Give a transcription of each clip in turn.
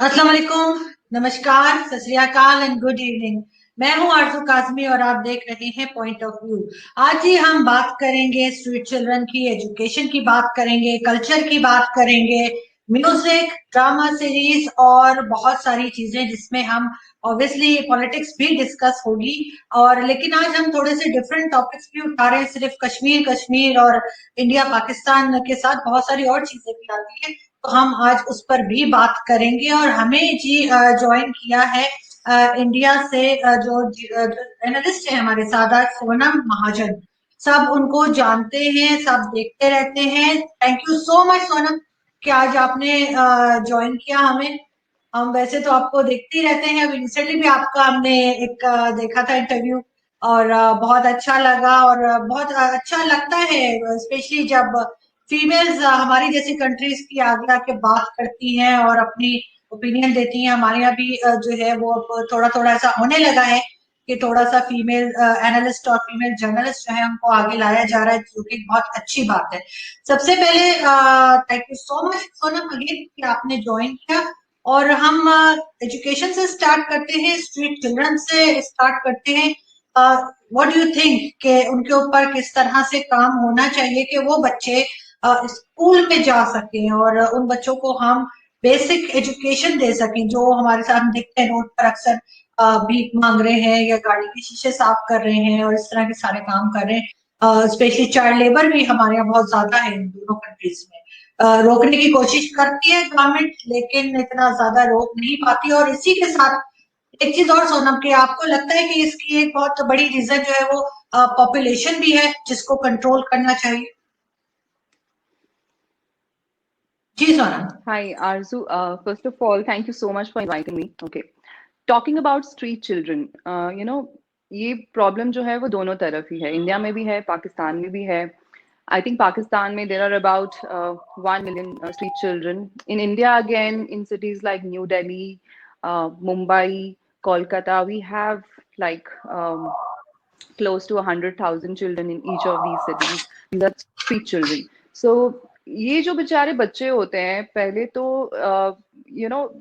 अस्सलाम वालेकुम, नमस्कार, सत श्री अकाल एंड गुड इवनिंग। मैं हूं आरजू काजमी और आप देख रहे हैं पॉइंट ऑफ व्यू। आज ही हम बात करेंगे स्ट्रीट चिल्ड्रन की, एजुकेशन की बात करेंगे, कल्चर की बात करेंगे, म्यूजिक, ड्रामा सीरीज और बहुत सारी चीजें जिसमें हम ऑब्वियसली पॉलिटिक्स भी डिस्कस होगी। और लेकिन आज हम थोड़े से डिफरेंट टॉपिक्स भी उठा रहे हैं, सिर्फ कश्मीर कश्मीर और इंडिया पाकिस्तान के साथ बहुत सारी और चीजें भी आती है, तो हम आज उस पर भी बात करेंगे। और हमें जी ज्वाइन किया है इंडिया से जो एनालिस्ट है हमारे साथ आज, सोनम महाजन। सब उनको जानते हैं, सब देखते रहते हैं। Thank you so much Sonam कि आज आपने ज्वाइन किया हमें। हम वैसे तो आपको देखते ही रहते हैं, अब रिसेंटली भी आपका हमने एक देखा था इंटरव्यू, और बहुत अच्छा लगा। और बहुत अच्छा लगता है स्पेशली जब फीमेल्स हमारी जैसी कंट्रीज की आगे आके बात करती हैं और अपनी ओपिनियन देती हैं। हमारे यहाँ भी जो है वो अब थोड़ा थोड़ा ऐसा होने लगा है कि थोड़ा सा फीमेल एनालिस्ट और फीमेल जर्नलिस्ट जो है उनको आगे लाया जा रहा है, जो कि बहुत अच्छी बात है। सबसे पहले thank you so much Sonam again कि आपने ज्वाइन किया। और हम एजुकेशन से स्टार्ट करते हैं, स्ट्रीट चिल्ड्रन से स्टार्ट करते हैं। व्हाट डू यू थिंक कि उनके ऊपर किस तरह से काम होना चाहिए कि वो बच्चे स्कूल में जा सकें और उन बच्चों को हम बेसिक एजुकेशन दे सकें, जो हमारे साथ हम देखते हैं रोड पर अक्सर भीख मांग रहे हैं या गाड़ी के शीशे साफ कर रहे हैं और इस तरह के सारे काम कर रहे हैं। स्पेशली चाइल्ड लेबर भी हमारे यहाँ बहुत ज्यादा है इन दोनों कंट्रीज में। रोकने की कोशिश करती है गवर्नमेंट, लेकिन इतना ज्यादा रोक नहीं पाती। और इसी के साथ एक चीज और सोनम, कि आपको लगता है कि इसकी एक बहुत बड़ी रीजन जो है वो पॉपुलेशन भी है जिसको कंट्रोल करना चाहिए? जी Sonam. Hi, Arzu. First of all, thank you so much for inviting me. Okay. Talking about street children, ये प्रॉब्लम जो है वो दोनों तरफ ही है, इंडिया में भी है, पाकिस्तान में भी है। आई थिंक पाकिस्तान में there are about 1 million street children. In India, again, in cities like New Delhi, Mumbai, Kolkata, we have like close to 100,000 children in each of these cities. These are street children. So ये जो बेचारे बच्चे होते हैं, पहले तो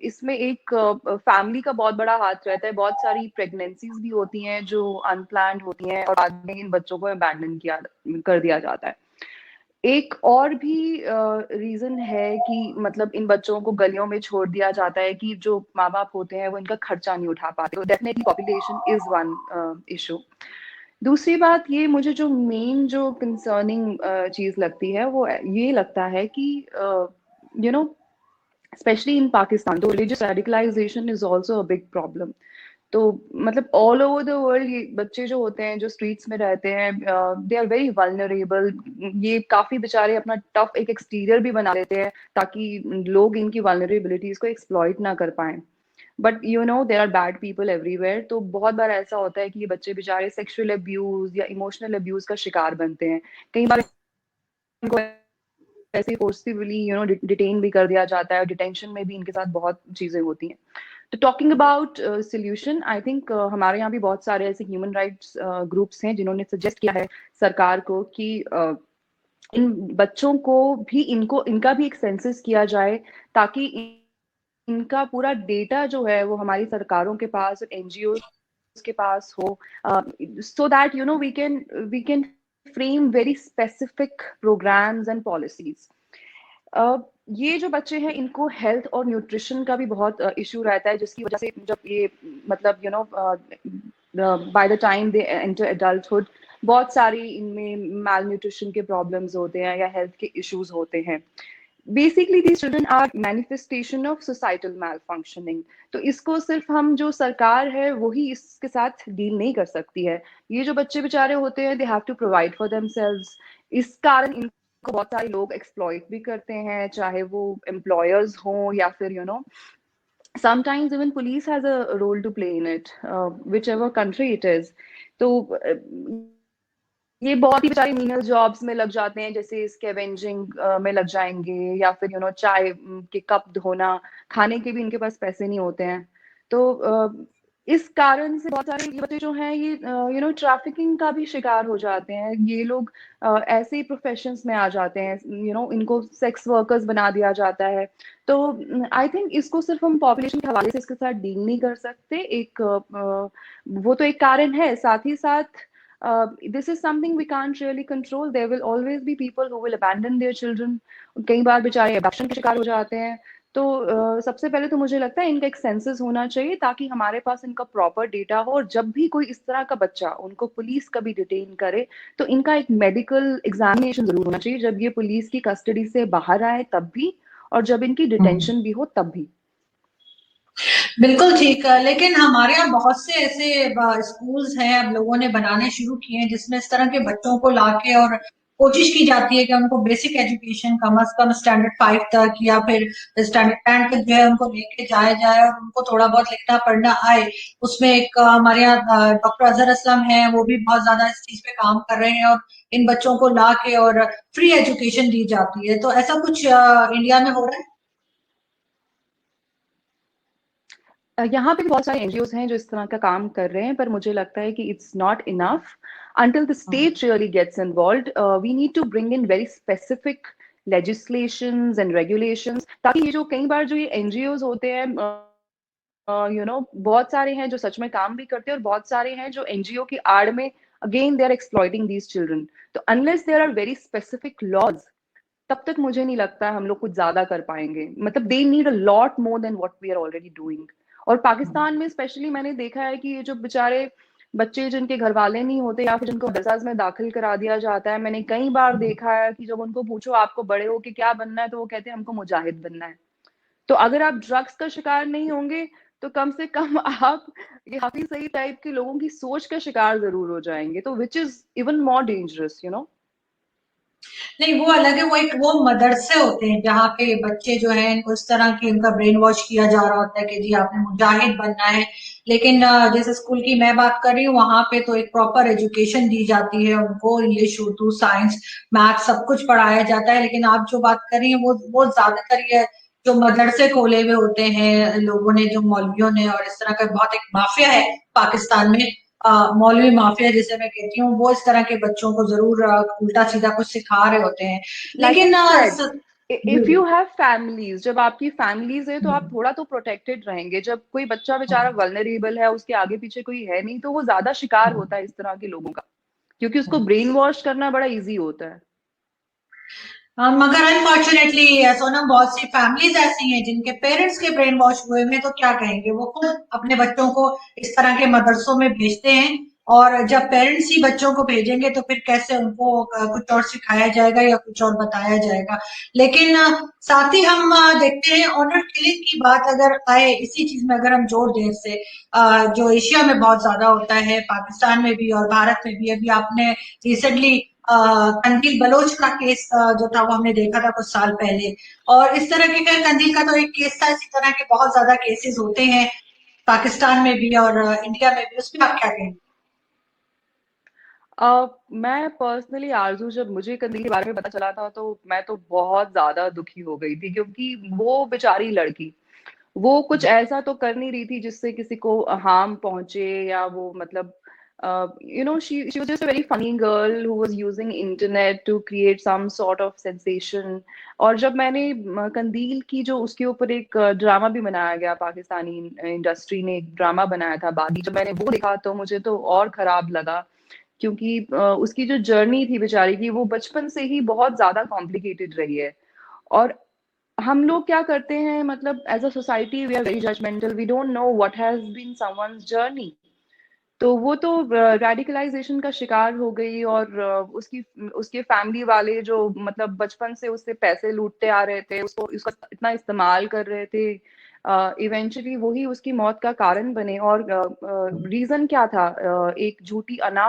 इसमें एक फैमिली का बहुत बड़ा हाथ रहता है। बहुत सारी प्रेगनेंसीज भी होती हैं जो अनप्लान्ड होती हैं और बाद में इन बच्चों को अबैंडन किया कर दिया जाता है। एक और भी रीजन है कि मतलब इन बच्चों को गलियों में छोड़ दिया जाता है कि जो माँ बाप होते हैं वो इनका खर्चा नहीं उठा पाते। तो definitely population is one issue. दूसरी बात, ये मुझे जो मेन जो कंसर्निंग चीज लगती है वो ये लगता है कि you know specially in Pakistan तो religious radicalization is also a big problem. तो मतलब ऑल ओवर द वर्ल्ड ये बच्चे जो होते हैं जो स्ट्रीट्स में रहते हैं, दे आर वेरी वल्नरेबल। ये काफी बेचारे अपना टफ एक एक्सटीरियर भी बना लेते हैं ताकि लोग इनकी वल्नरेबिलिटीज को एक्सप्लॉइट ना कर पाए। But there are bad people everywhere. तो बहुत बार ऐसा होता है कि ये बच्चे बेचारे सेक्सुअल अब्यूज या इमोशनल अब्यूज का शिकार बनते हैं। कई बार इनको ऐसे फोर्सफुली डिटेन भी कर दिया जाता है और डिटेंशन में भी इनके साथ बहुत चीजें होती हैं। तो talking about solution, I think हमारे यहाँ भी बहुत सारे ऐसे ह्यूमन राइट्स ग्रुप्स हैं जिन्होंने सजेस्ट किया है सरकार को कि इन बच्चों को भी इनका भी एक सेंसस किया जाए ताकि इनका पूरा डेटा जो है वो हमारी सरकारों के पास, एनजीओ के पास हो, so that we can frame very specific programs and policies. ये जो बच्चे हैं इनको हेल्थ और न्यूट्रिशन का भी बहुत इशू रहता है, जिसकी वजह से जब ये मतलब by the time they enter adulthood बहुत सारी इनमें माल न्यूट्रिशन के प्रॉब्लम्स होते हैं या हेल्थ के इश्यूज होते हैं। Basically these children are manifestation of societal malfunctioning. तो इसको सिर्फ हम जो सरकार है वही इसके साथ डील नहीं कर सकती है। ये जो बच्चे बेचारे होते हैं, they have to provide for themselves. इस कारण इनको बहुत सारे लोग एक्सप्लॉइट भी करते हैं, चाहे वो एम्प्लॉयर्स हों या फिर sometimes even police has a role to play in it, whichever country it is. तो ये बहुत ही बेचारे मीनल जॉब्स में लग जाते हैं, जैसे स्कैवेंजिंग में लग जाएंगे या फिर चाय के कप धोना, खाने के भी इनके पास पैसे नहीं होते हैं। तो इस कारण से बहुत सारे ये बच्चे जो हैं ये ट्रैफिकिंग का भी शिकार हो जाते हैं। ये लोग ऐसे ही प्रोफेशंस में आ जाते हैं, इनको सेक्स वर्कर्स बना दिया जाता है। तो आई थिंक इसको सिर्फ हम पॉपुलेशन के हवाले से इसके साथ डील नहीं कर सकते। वो तो एक कारण है, साथ ही साथ this is something we can't really control. There will always be people who will abandon their children. कई बार बेचारे अबॉर्शन के शिकार हो जाते हैं। तो सबसे पहले तो मुझे लगता है इनका एक सेंसस होना चाहिए, ताकि हमारे पास इनका प्रॉपर डेटा हो, और जब भी कोई इस तरह का बच्चा उनको पुलिस कभी डिटेन करे तो इनका एक मेडिकल एग्जामिनेशन जरूर होना चाहिए, जब ये पुलिस की कस्टडी से बाहर आए तब भी, और जब इनकी डिटेंशन भी हो तब भी। बिल्कुल ठीक है, लेकिन हमारे यहाँ बहुत से ऐसे स्कूल्स हैं अब लोगों ने बनाने शुरू किए हैं जिसमें इस तरह के बच्चों को लाके और कोशिश की जाती है कि उनको बेसिक एजुकेशन कम से कम स्टैंडर्ड 5 तक या फिर स्टैंडर्ड 10 तक जो है उनको लेके जाया जाए और उनको थोड़ा बहुत लिखना पढ़ना आए। उसमें एक हमारे यहाँ डॉक्टर अजहर असलम है, वो भी बहुत ज्यादा इस चीज पे काम कर रहे हैं और इन बच्चों को ला के और फ्री एजुकेशन दी जाती है। तो ऐसा कुछ इंडिया में हो रहा है? यहाँ पे भी बहुत सारे एनजीओज हैं जो इस तरह का काम कर रहे हैं, पर मुझे लगता है कि it's not enough until the state really gets involved. We need to bring in very specific legislations and regulations, ताकि ये जो कई बार जो ये एनजीओज होते हैं, बहुत सारे हैं जो सच में काम भी करते हैं, और बहुत सारे हैं जो एनजीओ की आड़ में again they are exploiting these children. तो unless there are very specific laws, तब तक मुझे नहीं लगता हम लोग कुछ ज्यादा कर पाएंगे। मतलब they need a lot more than what we are already doing. और पाकिस्तान में स्पेशली मैंने देखा है कि ये जो बेचारे बच्चे जिनके घर वाले नहीं होते या फिर जिनको मदरसाज में दाखिल करा दिया जाता है, मैंने कई बार देखा है कि जब उनको पूछो आपको बड़े हो के क्या बनना है, तो वो कहते हैं हमको मुजाहिद बनना है। तो अगर आप ड्रग्स का शिकार नहीं होंगे तो कम से कम आप ये हाफिज सईद टाइप के लोगों की सोच का शिकार जरूर हो जाएंगे, तो which is even more dangerous, नहीं, वो अलग है। वो मदरसे होते हैं जहाँ पे बच्चे जो हैं इनको इस तरह की उनका ब्रेन वॉश किया जा रहा होता है कि जी आपने मुजाहिद बनना है। लेकिन जैसे स्कूल की मैं बात कर रही हूँ, वहां पे तो एक प्रॉपर एजुकेशन दी जाती है उनको, इंग्लिश उर्दू साइंस मैथ सब कुछ पढ़ाया जाता है। लेकिन आप जो बात कर रही हैं वो ज्यादातर ये जो मदरसे खोले हुए होते हैं लोगों ने, जो मौलवियों ने, और इस तरह का बहुत एक माफिया है पाकिस्तान में, मौलवी माफिया जिसे मैं कहती हूँ, वो इस तरह के बच्चों को जरूर उल्टा सीधा कुछ सिखा रहे होते हैं। लाइक आई लेकिन सेड, इफ जी, यू हैव फैमिलीज, जब आपकी फैमिलीज है तो आप थोड़ा तो प्रोटेक्टेड रहेंगे। जब कोई बच्चा बेचारा वल्नरेबल है, उसके आगे पीछे कोई है नहीं, तो वो ज्यादा शिकार होता है इस तरह के लोगों का, क्योंकि उसको ब्रेन वॉश करना बड़ा इजी होता है। मगर अनफॉर्चुनेटली सोनम, बहुत सी फैमिलीज ऐसी हैं जिनके पेरेंट्स के ब्रेन वॉश हुए में, तो क्या कहेंगे, वो खुद अपने बच्चों को इस तरह के मदरसों में भेजते हैं। और जब पेरेंट्स ही बच्चों को भेजेंगे तो फिर कैसे उनको कुछ और सिखाया जाएगा या कुछ और बताया जाएगा। लेकिन साथ ही हम देखते हैं ऑनर किलिंग की बात अगर आए, इसी चीज में अगर हम जोड़ दें इससे, जो एशिया में बहुत ज्यादा होता है, पाकिस्तान में भी और भारत में भी। अभी आपने रिसेंटली कंदील बलोच का केस जो था वो हमने देखा था कुछ साल पहले। और इस तरह के कंदील का तो एक केस था, इसी तरह के बहुत ज्यादा केसेस होते हैं पाकिस्तान में भी और इंडिया में भी। उसमें आप क्या कहेंगे? मैं पर्सनली आरजू, जब मुझे कंदील के बारे में पता चला था तो मैं तो बहुत ज्यादा दुखी हो गई थी, क्योंकि वो बेचारी लड़की, वो कुछ ऐसा तो कर नहीं रही थी जिससे किसी को हार्म पहुंचे, या वो मतलब she was just a very funny girl who was using internet to create some sort of sensation. और जब मैंने कंदील की जो उसके ऊपर एक ड्रामा भी बनाया गया, पाकिस्तानी इंडस्ट्री ने एक ड्रामा बनाया था बागी, जब मैंने वो देखा तो मुझे तो और खराब लगा, क्योंकि उसकी जो जर्नी थी बेचारी की, वो बचपन से ही बहुत ज्यादा कॉम्प्लिकेटेड रही है। और हम लोग क्या करते हैं, मतलब as a society we are very judgmental, we don't know what has been someone's journey. तो वो तो रेडिकलाइजेशन का शिकार हो गई, और उसकी उसके फैमिली वाले जो मतलब बचपन से उससे पैसे लूटते आ रहे थे, उसको उसका इतना इस्तेमाल कर रहे थे, इवेंचुअली वही उसकी मौत का कारण बने। और रीजन क्या था? एक झूठी अना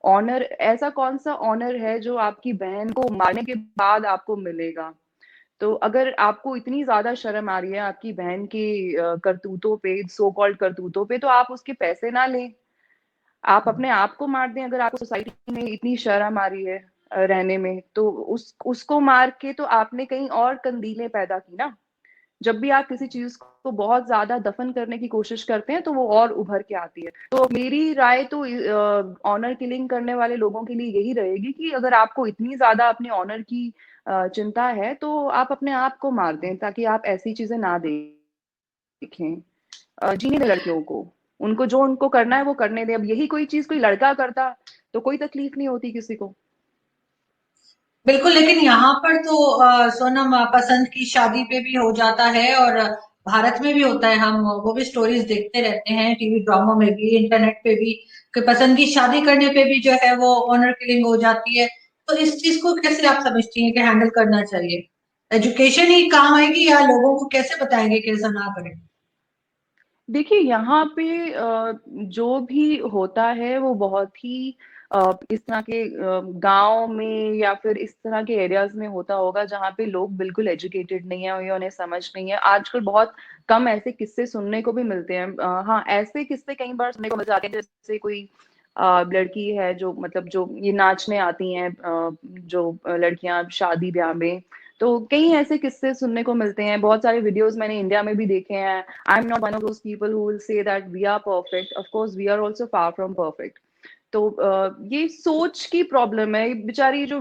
ऑनर। ऐसा कौन सा ऑनर है जो आपकी बहन को मारने के बाद आपको मिलेगा? तो अगर आपको इतनी ज्यादा शर्म आ रही है आपकी बहन की करतूतों पे, सो कॉल्ड करतूतों पे, तो आप उसके पैसे ना लें, आप अपने आप को मार दें। अगर आपको सोसाइटी में इतनी शर्म आ रही है रहने में, तो उसको मार के तो आपने कहीं और कंदीलें पैदा की ना। जब भी आप किसी चीज को बहुत ज्यादा दफन करने की कोशिश करते हैं तो वो और उभर के आती है। तो मेरी राय तो ऑनर किलिंग करने वाले लोगों के लिए यही रहेगी कि अगर आपको इतनी ज्यादा अपने ऑनर की चिंता है तो आप अपने आप को मार दें, ताकि आप ऐसी चीजें ना देखें। जीने दें लड़कियों को, उनको जो उनको करना है वो करने दें। अब यही कोई चीज कोई लड़का करता तो कोई तकलीफ नहीं होती किसी को। बिल्कुल, लेकिन यहाँ पर तो सोनम, पसंद की शादी पे भी हो जाता है, और भारत में भी होता है। हम वो भी स्टोरीज देखते रहते हैं, टीवी ड्रामा में भी, इंटरनेट पे भी, कि पसंद की शादी करने पे भी जो है वो ऑनर किलिंग हो जाती है। तो इस चीज को कैसे आप समझती हैं कि हैंडल करना चाहिए? एजुकेशन ही काम आएगी, या लोगों को कैसे बताएंगे कि ऐसा ना करें? देखिए यहाँ पे जो भी होता है वो बहुत ही इस तरह के गांव में या फिर इस तरह के एरियाज में होता होगा जहाँ पे लोग बिल्कुल एजुकेटेड नहीं है, या उन्हें समझ नहीं है। आजकल बहुत कम ऐसे किस्से सुनने को भी मिलते हैं। हाँ, ऐसे किस्से कई बार सुनने को मिल जाते हैं, जैसे कोई लड़की है जो मतलब जो ये नाचने आती हैं, जो लड़कियां शादी ब्याह में, तो कई ऐसे किस्से सुनने को मिलते हैं। बहुत सारे वीडियोस मैंने इंडिया में भी देखे हैं। I am not one of those people who will say that we are perfect, of course we are also far from perfect. तो ये सोच की प्रॉब्लम है। बेचारी जो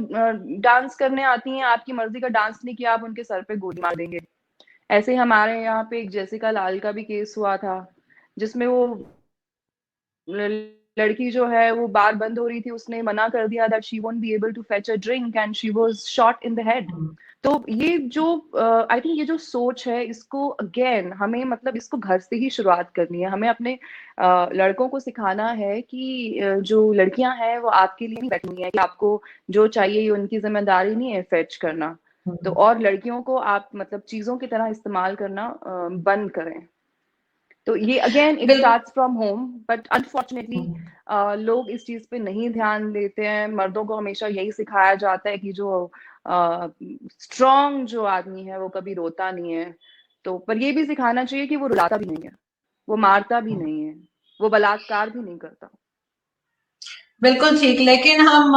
डांस करने आती हैं, आपकी मर्जी का डांस नहीं किया आप उनके सर पे गोली मार देंगे। ऐसे हमारे यहाँ पे एक जेसिका लाल का भी केस हुआ था, जिसमें वो लड़की जो है वो बार बंद हो रही थी, उसने मना कर दिया that she won't be able to fetch a drink and she was shot in the head. तो ये जो आई थिंक ये जो सोच है, इसको अगेन हमें मतलब इसको घर से ही शुरुआत करनी है। हमें अपने लड़कों को सिखाना है कि जो लड़कियां हैं वो आपके लिए नहीं बैठी हुई हैं, कि आपको जो चाहिए ये उनकी जिम्मेदारी नहीं है फेच करना। तो और लड़कियों को आप मतलब चीजों की तरह इस्तेमाल करना बंद करें। तो ये अगेन इट बिल्कुल। Starts from home, but unfortunately लोग इस चीज पे नहीं ध्यान देते हैं। मर्दों को हमेशा यही सिखाया जाता है कि जो स्ट्रांग जो आदमी है वो कभी रोता नहीं है। तो पर ये भी सिखाना चाहिए कि वो रुलाता भी नहीं है, वो मारता भी नहीं है, वो बलात्कार भी नहीं करता। बिल्कुल ठीक, लेकिन हम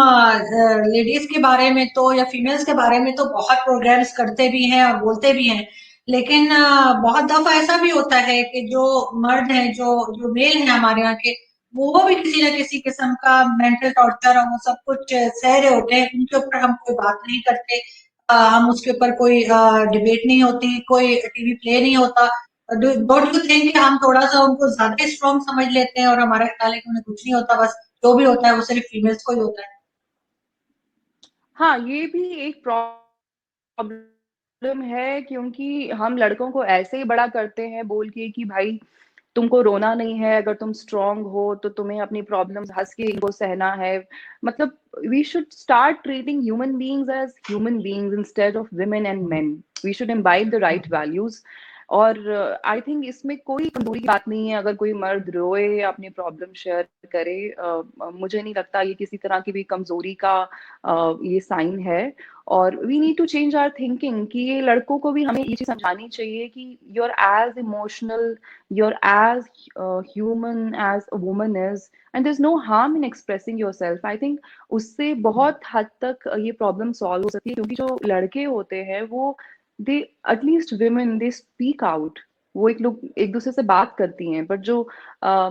लेडीज के बारे में तो, या फीमेल्स के बारे में तो बहुत प्रोग्राम्स करते भी हैं और बोलते भी हैं। लेकिन बहुत दफा ऐसा भी होता है कि जो मर्द हैं, जो जो मेल हैं हमारे यहाँ के, वो भी किसी न किसी किस्म का मेंटल टॉर्चर और वो सब कुछ सह रहे होते हैं। उनके ऊपर हम कोई बात नहीं करते, हम उसके ऊपर कोई डिबेट नहीं होती, कोई टीवी प्ले नहीं होता। डोंट यू थिंक कि हम थोड़ा सा उनको ज्यादा स्ट्रॉन्ग समझ लेते हैं, और हमारा ख्याल है कि उन्हें कुछ नहीं होता, बस जो भी होता है वो सिर्फ फीमेल्स को ही होता है? हाँ, ये भी एक प्रॉब्लम है, क्योंकि हम लड़कों को ऐसे ही बड़ा करते हैं बोल के कि भाई तुमको रोना नहीं है, अगर तुम स्ट्रांग हो तो तुम्हें अपनी प्रॉब्लम्स हंस के इनको सहना है। मतलब we should start treating human beings as human beings instead of women and men. We should imbibe the right values. और आई थिंक इसमें कोई कमजोरी की बात नहीं है अगर कोई मर्द रोए या अपनी प्रॉब्लम शेयर करे। मुझे नहीं लगता ये किसी तरह की भी कमजोरी का ये साइन है। और we need to change our thinking, कि ये लड़कों को भी हमें ये चीज समझानी चाहिए कि you are as emotional, you're as human as a woman is, and there's no harm in expressing yourself. I think उससे बहुत हद तक ये प्रॉब्लम सॉल्व हो सकती है, क्योंकि जो लड़के होते हैं वो they at least women they speak out, वो एक लोग एक दूसरे से बात करती हैं। बट जो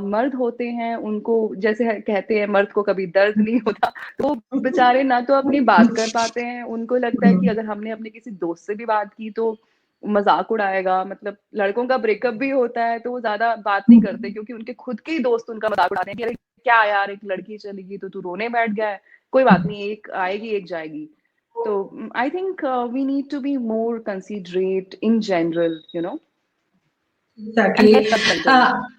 मर्द होते हैं उनको जैसे कहते हैं मर्द को कभी दर्द नहीं होता, तो वो बेचारे ना तो अपनी बात कर पाते हैं। उनको लगता है कि अगर हमने अपने किसी दोस्त से भी बात की तो मजाक उड़ाएगा। मतलब लड़कों का ब्रेकअप भी होता है तो वो ज्यादा बात नहीं करते, क्योंकि उनके खुद के ही दोस्त उनका मजाक उड़ाते हैं कि अरे क्या यार, एक लड़की चली गई तो तू रोने बैठ गया है, कोई बात नहीं, एक आएगी एक जाएगी। तो I think we need to be more considerate in general, you know, and exactly. Let judgmental.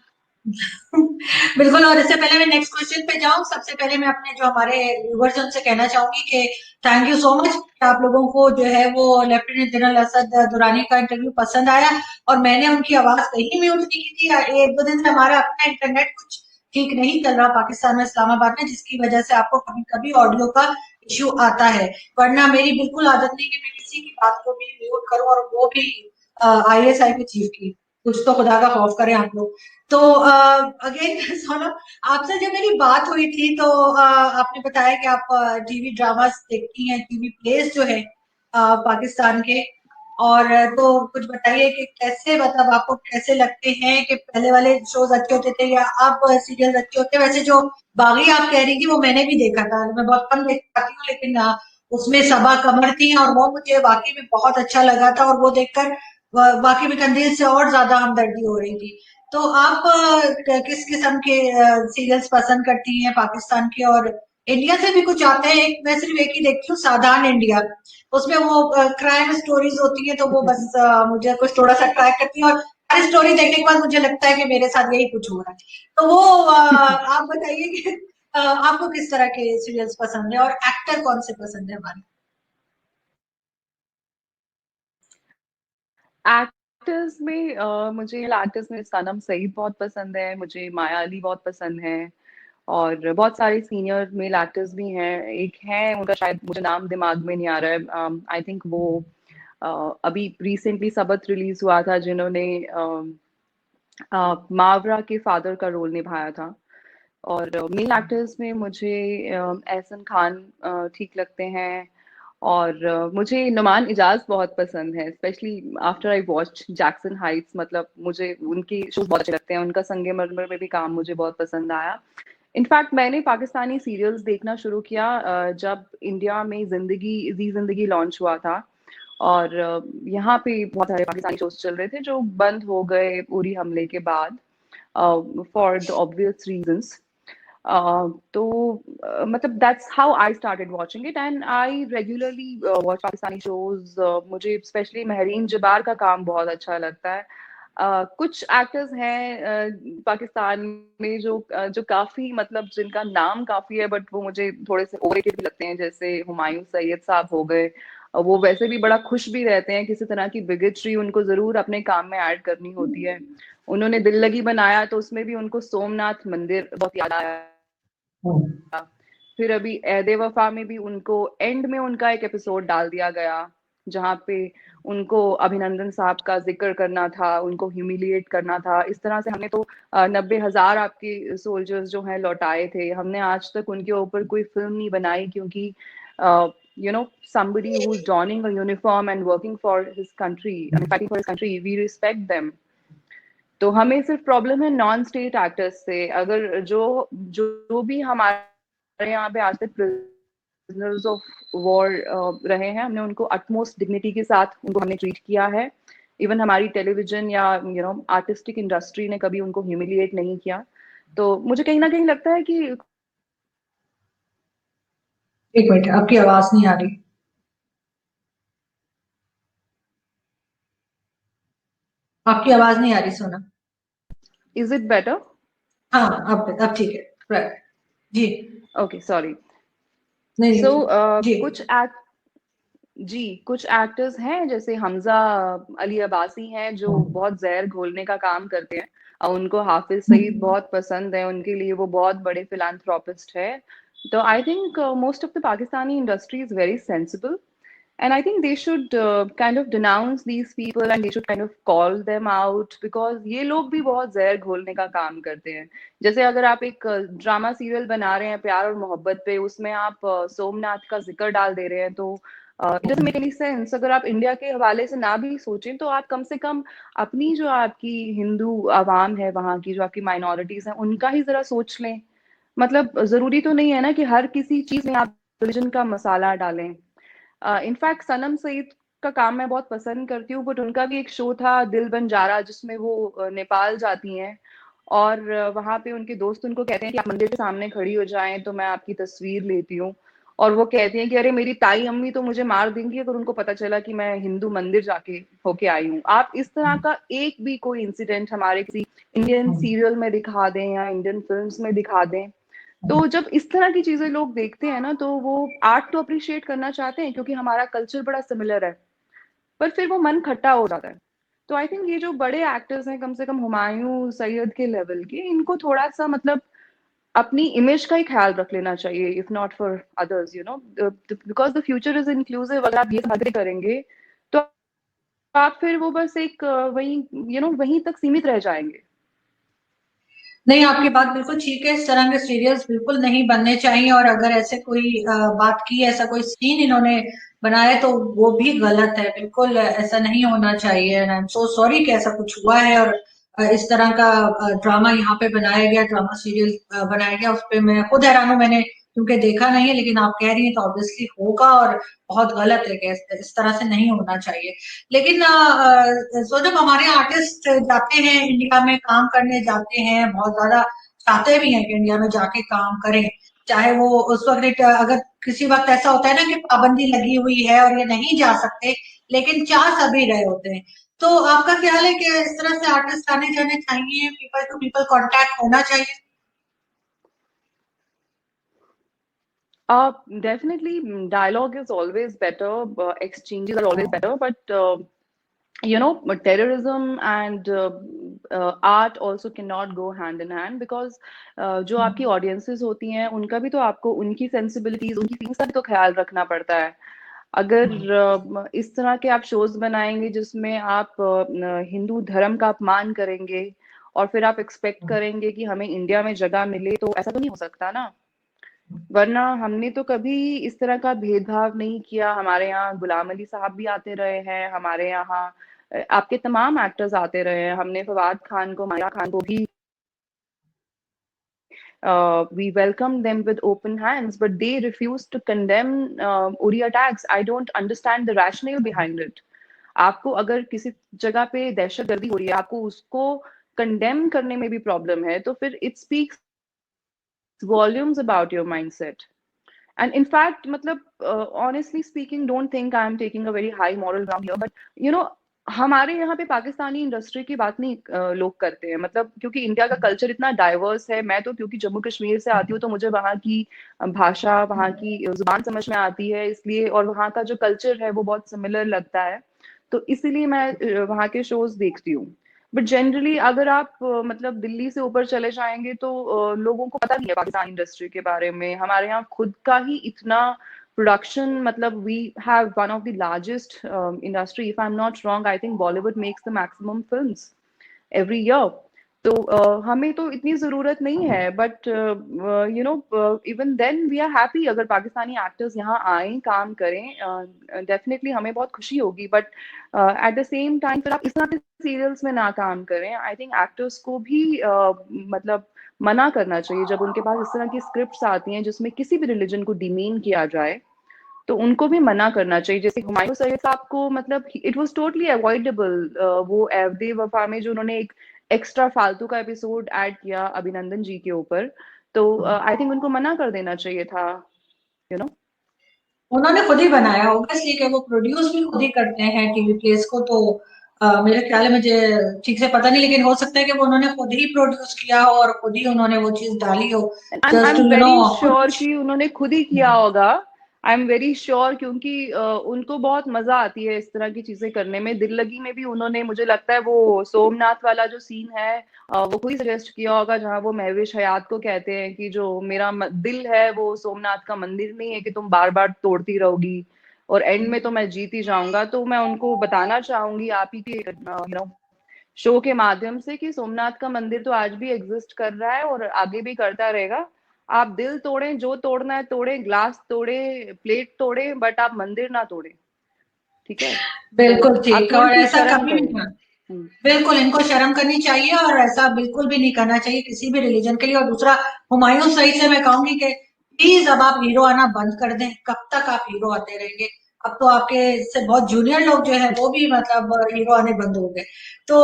बिल्कुल। और इससे पहले मैं नेक्स्ट क्वेश्चन पे जाऊं, सबसे पहले मैं अपने जो हमारे व्यूवर्स हैं उनसे कहना चाहूंगी कि थैंक यू सो मच कि आप लोगों को जो है वो लेफ्टिनेंट जनरल असद दुरानी का इंटरव्यू पसंद आया, और मैंने उनकी आवाज कहीं म्यूट नहीं की थी। एक दो दिन से हमारा अपना इंटरनेट कुछ ठीक नहीं चल रहा पाकिस्तान में, इस्लामाबाद में, जिसकी वजह से आपको कभी कभी ऑडियो का इश्यू आता है। वरना मेरी बिल्कुल आदत नहीं कि मैं किसी की बात को भी म्यूट करूं, और वो भी ISI के चीफ की। कुछ तो खुदा का खौफ करें आप लोग। तो अगेन सोनम, आपसे जब मेरी बात हुई थी तो आपने बताया कि आप टीवी ड्रामास देखती हैं, टीवी प्लेस जो है पाकिस्तान के, और तो कुछ बताइए कि कैसे, मतलब आपको कैसे लगते हैं कि पहले वाले शोज अच्छे होते थे या अब सीरियल अच्छे होते हैं? वैसे जो बागी आप कह रही थी वो मैंने भी देखा था, मैं बहुत कम देख पाती हूँ, लेकिन उसमें सबा कमर थी और वो मुझे वाकई में बहुत अच्छा लगा था, और वो देखकर वाकई में कंधील से और ज्यादा हमदर्दी हो रही थी। तो आप किस किस्म के सीरियल्स पसंद करती हैं पाकिस्तान के? और इंडिया से भी कुछ आते हैं, एक मैं सिर्फ एक ही देखती हूँ, साधारण इंडिया, उसमें वो क्राइम स्टोरीज होती है, तो वो बस मुझे कुछ थोड़ा सा ट्रैक करती है, और हर स्टोरी देखने के बाद मुझे लगता है कि मेरे साथ यही कुछ हो रहा है। तो वो आप बताइए कि आपको किस तरह के सीरियल्स पसंद है और एक्टर कौन से पसंद है हमारे? एक्टर्स में मुझे एक्टर्स में सनम सईद बहुत पसंद है, मुझे माया अली बहुत पसंद है, और बहुत सारे सीनियर मेल एक्टर्स भी हैं। एक है, उनका शायद मुझे नाम दिमाग में नहीं आ रहा है, आई थिंक वो अभी रिसेंटली सबत रिलीज हुआ था, जिन्होंने मावरा के फादर का रोल निभाया था। और मेल एक्टर्स में मुझे एहसन खान ठीक लगते हैं, और मुझे नुमान इजाज बहुत पसंद है, specially after I watch Jackson Heights. मतलब मुझे उनके शोज बहुत अच्छे लगते हैं, उनका संगे मरमर में भी काम मुझे बहुत पसंद आया। इनफैक्ट मैंने पाकिस्तानी सीरियल्स देखना शुरू किया जब इंडिया में जिंदगी लॉन्च हुआ था, और यहाँ पे बहुत सारे पाकिस्तानी शोज चल रहे थे जो बंद हो गए उरी हमले के बाद, फॉर द ऑब्वियस रीजंस। तो मतलब that's how I started watching it, and I regularly watch Pakistani shows. मुझे स्पेशली महरीन जबार का काम बहुत अच्छा लगता है। कुछ एक्टर्स हैं पाकिस्तान में जो काफी, मतलब जिनका नाम काफी है, बट वो मुझे थोड़े से ओवररेटेड भी लगते हैं, जैसे हुमायूं सैयद साहब हो गए। वो वैसे भी बड़ा खुश भी रहते हैं, किसी तरह की बिगेटरी उनको जरूर अपने काम में ऐड करनी होती है। उन्होंने दिल लगी बनाया तो उसमें भी उनको सोमनाथ मंदिर बहुत याद आया। फिर अभी ऐदे वफा में भी उनको एंड में उनका एक एपिसोड डाल दिया गया, जहाँ पे उनको अभिनंदन साहब का जिक्र करना था, उनको ह्यूमिलिएट करना था। इस तरह से हमने तो 90,000 आपके सोल्जर्स जो हैं लौटाए थे। हमने आज तक उनके ऊपर कोई फिल्म नहीं बनाई, क्योंकि you know, somebody who's donning a uniform and working for his country and fighting for his country, we respect them. तो हमें सिर्फ प्रॉब्लम है नॉन स्टेट एक्टर्स से। अगर जो भी हमारे यहाँ पे आज तक प्रिजनर्स ऑफ वॉर रहे हैं, हमने उनको अटमोस्ट डिग्निटी के साथ उनको हमने ट्रीट किया है। इवन हमारी टेलीविजन या आर्टिस्टिक इंडस्ट्री ने कभी उनको ह्यूमिलिएट नहीं किया। तो मुझे कहीं ना कहीं लगता है कि एक मिनट, आपकी आवाज नहीं आ रही। आपकी आवाज नहीं आ रही सोना। Is it better? हाँ, अब ठीक है। राइट। जी। Okay, sorry. नहीं सो जी। कुछ एक्टर्स हैं, जैसे हमजा अली अब्बासी हैं, जो बहुत जहर घोलने का काम करते हैं। उनको हाफिज सईद बहुत पसंद है, उनके लिए वो बहुत बड़े फिलांथ्रोपिस्ट है। तो I think most of the Pakistani industry is very sensible, and I think they should kind of denounce these people, and they should kind of call them out, because ये लोग भी बहुत जहर घोलने का काम करते हैं। जैसे अगर आप एक ड्रामा सीरियल बना रहे हैं प्यार और मोहब्बत पे, उसमें आप सोमनाथ का जिक्र डाल दे रहे हैं, तो it doesn't make any sense. अगर आप इंडिया के हवाले से ना भी सोचें, तो आप कम से कम अपनी जो आपकी हिंदू आवाम है, वहाँ की जो आपकी माइनॉरिटीज हैं, उनका ही जरा सोच लें। मतलब जरूरी तो नहीं है ना कि हर किसी चीज में आप रिलीजन का मसाला डालें। इनफैक्ट सनम सईद का काम मैं बहुत पसंद करती हूँ, बट उनका भी एक शो था दिल बंजारा, जिसमें वो नेपाल जाती हैं, और वहां पे उनके दोस्त उनको कहते हैं कि आप मंदिर के सामने खड़ी हो जाएं तो मैं आपकी तस्वीर लेती हूँ। और वो कहती हैं कि अरे मेरी ताई अम्मी तो मुझे मार देंगी अगर उनको पता चला कि मैं हिंदू मंदिर जाके होके आई हूँ। आप इस तरह का एक भी कोई इंसिडेंट हमारे किसी इंडियन सीरियल में दिखा दें या इंडियन फिल्म्स में दिखा दें, तो जब इस तरह की चीजें लोग देखते हैं ना, तो वो आर्ट तो अप्रिशिएट करना चाहते हैं, क्योंकि हमारा कल्चर बड़ा सिमिलर है, पर फिर वो मन खट्टा हो जाता है। तो आई थिंक ये जो बड़े एक्टर्स हैं, कम से कम हुमायूं सैयद के लेवल के, इनको थोड़ा सा मतलब अपनी इमेज का ही ख्याल रख लेना चाहिए, if not for others, because the future is inclusive. अगर आप ये बातें करेंगे तो आप फिर वो बस एक वही वहीं तक सीमित रह जाएंगे। नहीं, आपकी बात बिल्कुल ठीक है, इस तरह के सीरियल्स बिल्कुल नहीं बनने चाहिए, और अगर ऐसे कोई बात की, ऐसा कोई सीन इन्होंने बनाए तो वो भी गलत है, बिल्कुल ऐसा नहीं होना चाहिए। And I am so sorry कि ऐसा कुछ हुआ है, और इस तरह का ड्रामा यहाँ पे बनाया गया, ड्रामा सीरियल बनाया गया, उस पे मैं खुद हैरान हूँ। मैंने क्योंकि देखा नहीं है, लेकिन आप कह रही हैं तो ऑब्वियसली होगा, और बहुत गलत है कि इस तरह से नहीं होना चाहिए। लेकिन सो जब हमारे आर्टिस्ट जाते हैं, इंडिया में काम करने जाते हैं, बहुत ज्यादा चाहते भी हैं कि इंडिया में जाके काम करें, चाहे वो उस वक्त अगर किसी वक्त ऐसा होता है ना कि पाबंदी लगी हुई है और ये नहीं जा सकते, लेकिन चाह सभी रहे होते हैं। तो आपका ख्याल है कि इस तरह से आर्टिस्ट आने जाने चाहिए, पीपल टू पीपल कांटेक्ट होना चाहिए? Definitely, dialogue is always better, exchanges are always better, but terrorism and art also cannot go hand in hand, because जो आपकी audiences होती हैं उनका भी तो आपको उनकी sensibilities, उनकी feelings का भी तो ख्याल रखना पड़ता है। अगर इस तरह के आप shows बनाएंगे जिसमें आप हिंदू धर्म का अपमान करेंगे और फिर आप expect करेंगे कि हमें इंडिया में जगह मिले, तो ऐसा तो नहीं हो सकता ना। वरना हमने तो कभी इस तरह का भेदभाव नहीं किया। हमारे यहाँ गुलाम अली साहब भी आते रहे हैं, हमारे यहाँ आपके तमाम एक्टर्स आते रहे हैं। हमने फवाद खान को, माया खान को भी we welcomed them with open hands, but they refused to condemn Uri attacks. I don't understand the rationale behind it. आपको अगर किसी जगह पे दहशतगर्दी हो रही है, आपको उसको कंडेम करने में भी प्रॉब्लम है, तो फिर it speaks volumes about your mindset. And in fact, matlab, honestly speaking, don't think I'm taking a very high moral ground here, but you know, हमारे यहाँ पे पाकिस्तानी इंडस्ट्री की बात नहीं लोग करते हैं, मतलब क्योंकि इंडिया का कल्चर इतना डाइवर्स है। मैं तो क्योंकि जम्मू कश्मीर से आती हूँ, तो मुझे वहाँ की भाषा, वहाँ की जुबान समझ में आती है, इसलिए, और वहाँ का जो कल्चर है वो बहुत सिमिलर लगता है, तो इसीलिए मैं वहाँ के शोज देखती हूँ। बट जनरली अगर आप मतलब दिल्ली से ऊपर चले जाएंगे तो लोगों को पता नहीं है पाकिस्तान इंडस्ट्री के बारे में। हमारे यहाँ खुद का ही इतना प्रोडक्शन, मतलब we have one of the largest industry, if I am not wrong, I think Bollywood makes the maximum films every year. तो हमें तो इतनी जरूरत नहीं है, but even then we are happy अगर पाकिस्तानी एक्टर्स यहाँ आए, काम करें। डेफिनेटली हमें बहुत खुशी होगी, but at the same time फिर आप इस तरह के सीरियल्स में ना काम करें। आई थिंक एक्टर्स को भी मतलब मना करना चाहिए जब उनके पास इस तरह की स्क्रिप्ट्स आती हैं जिसमें किसी भी रिलीजन को डिमीन किया जाए, तो उनको भी मना करना चाहिए। जैसे हुमायूं सैयद साहब को, मतलब इट वाज टोटली अवॉइडेबल, वो एवदे वफा में जो उन्होंने एक एक्स्ट्रा फालतू का एपिसोड ऐड किया अभिनंदन जी के ऊपर, तो आई थिंक उनको मना कर देना चाहिए था, यू नो। उन्होंने खुद ही बनाया होगा, इसलिए कि वो प्रोड्यूस भी खुद ही करते हैं टीवी प्लेस को, तो मेरे ख्याल है, मुझे ठीक से पता नहीं, लेकिन हो सकता है कि वो उन्होंने खुद ही प्रोड्यूस किया हो और खुद ही उन्होंने वो चीज डाली हो, I just am to very sure कुछ। कि उन्होंने खुद ही किया होगा। आई एम वेरी श्योर, क्योंकि उनको बहुत मजा आती है इस तरह की चीजें करने में। दिल लगी में भी उन्होंने, मुझे लगता है वो सोमनाथ वाला जो सीन है, वो खुद ही सजेस्ट किया होगा, जहां वो महविश हयात को कहते हैं कि जो मेरा दिल है वो सोमनाथ का मंदिर नहीं है कि तुम बार बार तोड़ती रहोगी और एंड में तो मैं जीत ही जाऊंगा। तो मैं उनको बताना चाहूंगी आप ही के शो के माध्यम से कि सोमनाथ का मंदिर तो आज भी एग्जिस्ट कर रहा है और आगे भी करता रहेगा। आप दिल तोड़ें, जो तोड़ना है तोड़ें, ग्लास तोड़े, प्लेट तोड़े, बट आप मंदिर ना तोड़ें, ठीक है? तो बिल्कुल आप ठीक, थोड़ी और सी ऐसा शर्म कभी भी करें। नहीं। बिल्कुल इनको शर्म करनी चाहिए, और ऐसा बिल्कुल भी नहीं करना चाहिए किसी भी रिलीजन के लिए। और दूसरा, हुमायूं सईद से मैं कहूंगी कि प्लीज अब आप हीरो आना बंद कर दें। कब तक आप हीरो आते रहेंगे? अब तो आपके से बहुत जूनियर लोग जो है वो भी मतलब हीरो आने बंद हो गए। तो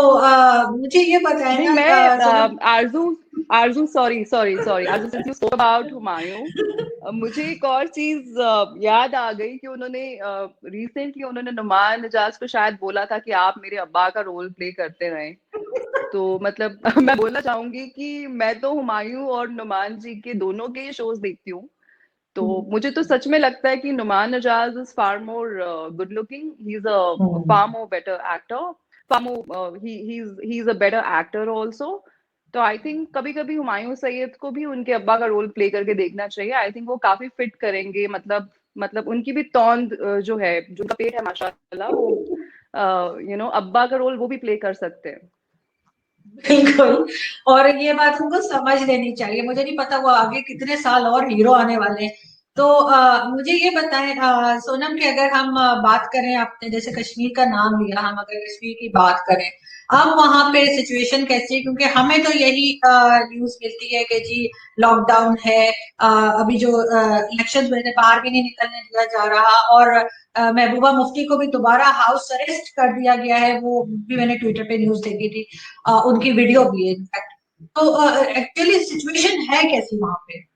मुझे ये बताएं नहीं, ना, मैं सोनम। आरजू आरजू sorry sorry sorry Aarzoo, since you spoke about Humayun, मुझे एक और चीज याद आ गई कि उन्होंने रिसेंटली उन्होंने नुमान इजाज को शायद बोला था कि आप मेरे अब्बा का रोल प्ले करते रहें। तो मतलब मैं बोलना चाहूंगी कि मैं तो हुमायूं और नुमान जी के दोनों के शोज देखती हूँ। तो मुझे तो सच में लगता है कि Nauman Ejaz is far more good looking, he is a far more better actor, far more he is a better actor also. तो आई थिंक कभी कभी हुमायूं सैयद को भी उनके अब्बा का रोल प्ले करके देखना चाहिए। आई थिंक वो काफी फिट करेंगे, मतलब उनकी भी तौंद जो है, जो उनका पेट है माशाल्लाह, वो अब्बा का रोल वो भी प्ले कर सकते हैं। बिल्कुल, और ये बात उनको समझ लेनी चाहिए। मुझे नहीं पता वो आगे कितने साल और हीरो आने वाले हैं। तो मुझे ये बताएं सोनम कि अगर हम बात करें, आपने जैसे कश्मीर का नाम लिया, हम अगर कश्मीर की बात करें, अब वहां पे सिचुएशन कैसी है? क्योंकि हमें तो यही न्यूज मिलती है कि जी लॉकडाउन है, अभी जो इलेक्शन में बाहर भी नहीं निकलने दिया जा रहा, और महबूबा मुफ्ती को भी दोबारा हाउस अरेस्ट कर दिया गया है। वो भी मैंने ट्विटर पे न्यूज देखी थी, उनकी वीडियो भी है इनफैक्ट। तो एक्चुअली सिचुएशन है कैसी वहां पे?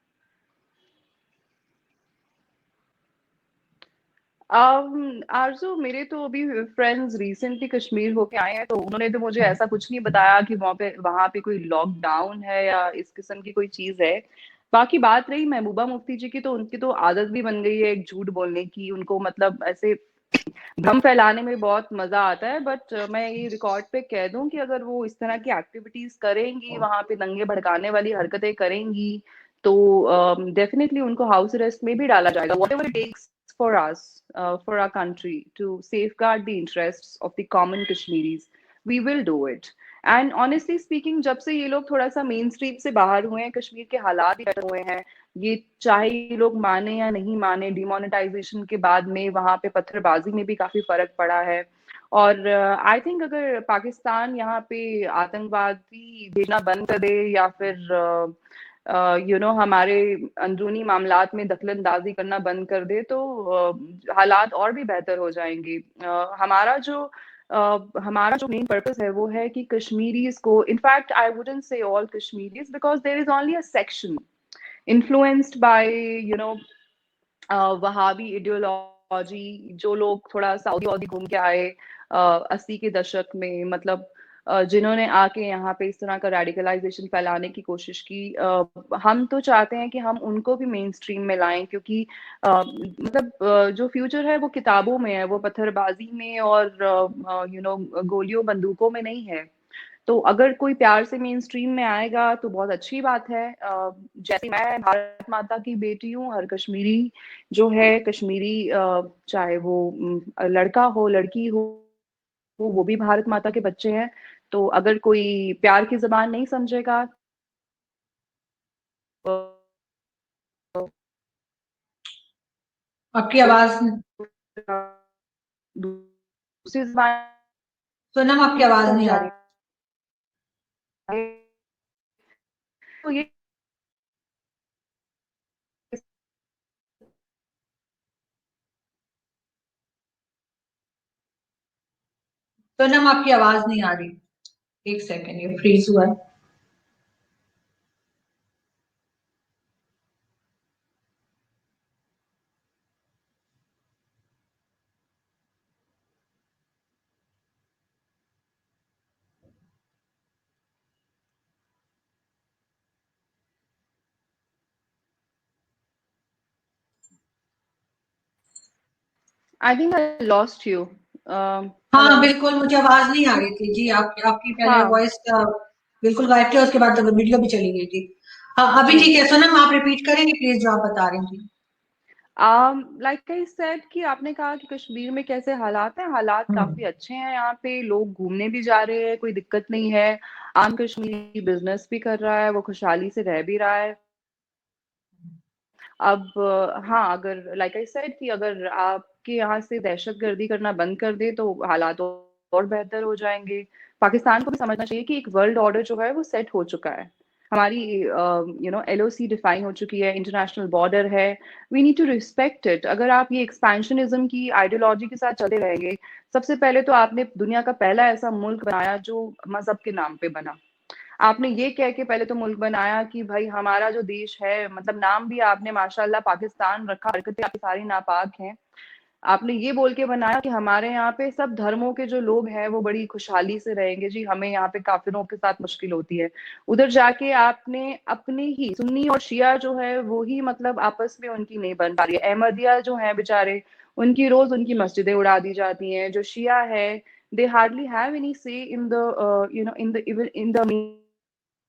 आरजू, मेरे तो अभी फ्रेंड्स रिसेंटली कश्मीर होके आए हैं, तो उन्होंने तो मुझे ऐसा कुछ नहीं बताया कि वहां पे कोई लॉकडाउन है या इस किस्म की कोई चीज है। बाकी बात रही महबूबा मुफ्ती जी की, तो उनकी तो आदत भी बन गई है एक झूठ बोलने की। उनको मतलब ऐसे भ्रम फैलाने में बहुत मजा आता है। बट मैं ये रिकॉर्ड पे कह दूं कि अगर वो इस तरह की एक्टिविटीज करेंगी, वहां पे दंगे भड़काने वाली हरकतें करेंगी, तो डेफिनेटली उनको हाउस अरेस्ट में भी डाला जाएगा। Whatever it takes for us, for our country to safeguard the interests of the common Kashmiris, we will do it. And honestly speaking, जब से ये लोग थोड़ा सा मेन स्ट्रीम से बाहर हुए हैं, कश्मीर के हालात ही बेटर हुए हैं। ये चाहे ये लोग माने या नहीं माने, डिमोनेटाइजेशन के बाद में वहां पे पत्थरबाजी में भी काफी फर्क पड़ा है। और आई थिंक अगर पाकिस्तान यहाँ पे आतंकवादी भेजना बंद कर दे, या फिर हमारे अंदरूनी मामलात में दखलंदाजी करना बंद कर दे, तो हालात और भी बेहतर हो जाएंगे। हमारा जो मेन पर्पस है वो है कि कश्मीरीज को, in fact I wouldn't say all Kashmiris, because there is only a section influenced by you know Wahhabi ideology, जो लोग थोड़ा सऊदी वऊदी घूम के आए 80 के दशक में, मतलब जिन्होंने आके यहाँ पे इस तरह का रेडिकलाइजेशन फैलाने की कोशिश की। हम तो चाहते हैं कि हम उनको भी मेन स्ट्रीम में लाएं, क्योंकि जो फ्यूचर है वो किताबों में है, वो पत्थरबाजी में और गोलियों बंदूकों में नहीं है। तो अगर कोई प्यार से मेन स्ट्रीम में आएगा तो बहुत अच्छी बात है। जैसे मैं भारत माता की बेटी हूँ, हर कश्मीरी जो है, कश्मीरी चाहे वो लड़का हो लड़की हो, वो भी भारत माता के बच्चे हैं। तो अगर कोई प्यार की जबान नहीं समझेगा, आपकी आवाज, दूसरी जबान सोनम आपकी आवाज नहीं आ रही। समझाए, तो ये सोनम आपकी आवाज नहीं आ रही, एक सेकेंड, ये फ्रीज हुआ है। आई थिंक आई लॉस्ट यू। हाँ हेलो। बिल्कुल, मुझे आवाज नहीं आ रही थी जी, आपकी पहले हाँ। वॉइस बिल्कुल गायब थी, उसके बाद वीडियो भी चली गई थी। हाँ अभी जी। ठीक है। सोनम आप रिपीट करेंगे प्लीज जो आप बता रही थी? लाइक आई सेड कि आपने कहा कि कश्मीर में कैसे हालात हैं। हालात काफी अच्छे हैं, यहाँ पे लोग घूमने भी जा रहे हैं, कोई दिक्कत नहीं है। आम कश्मीरी बिजनेस भी कर रहा है, वो खुशहाली से रह भी रहा है। अब हाँ, अगर लाइक आई सेड कि अगर आपके यहाँ से दहशतगर्दी करना बंद कर दे, तो हालात और बेहतर हो जाएंगे। पाकिस्तान को भी समझना चाहिए कि एक वर्ल्ड ऑर्डर जो है वो सेट हो चुका है। हमारी एलओसी डिफाइन हो चुकी है, इंटरनेशनल बॉर्डर है। We need to respect it. अगर आप ये एक्सपेंशनिज्म की आइडियोलॉजी के साथ चलते रहेंगे, सबसे पहले तो आपने दुनिया का पहला ऐसा मुल्क बनाया जो मजहब के नाम पे बना। आपने ये कह के पहले तो मुल्क बनाया कि भाई हमारा जो देश है, मतलब नाम भी आपने माशाल्लाह पाकिस्तान रखा, हरकतें आपकी सारी नापाक हैं। आपने ये बोल के बनाया कि हमारे यहाँ पे सब धर्मों के जो लोग हैं वो बड़ी खुशहाली से रहेंगे, जी हमें यहाँ पे काफिरों के साथ मुश्किल होती है। उधर जाके आपने अपने ही सुन्नी और शिया जो है वो ही मतलब आपस में उनकी नहीं बन पा रही है। अहमदिया जो है बेचारे, उनकी रोज उनकी मस्जिदें उड़ा दी जाती हैं। जो शिया है, दे हार्डली हैव एनी से in the in the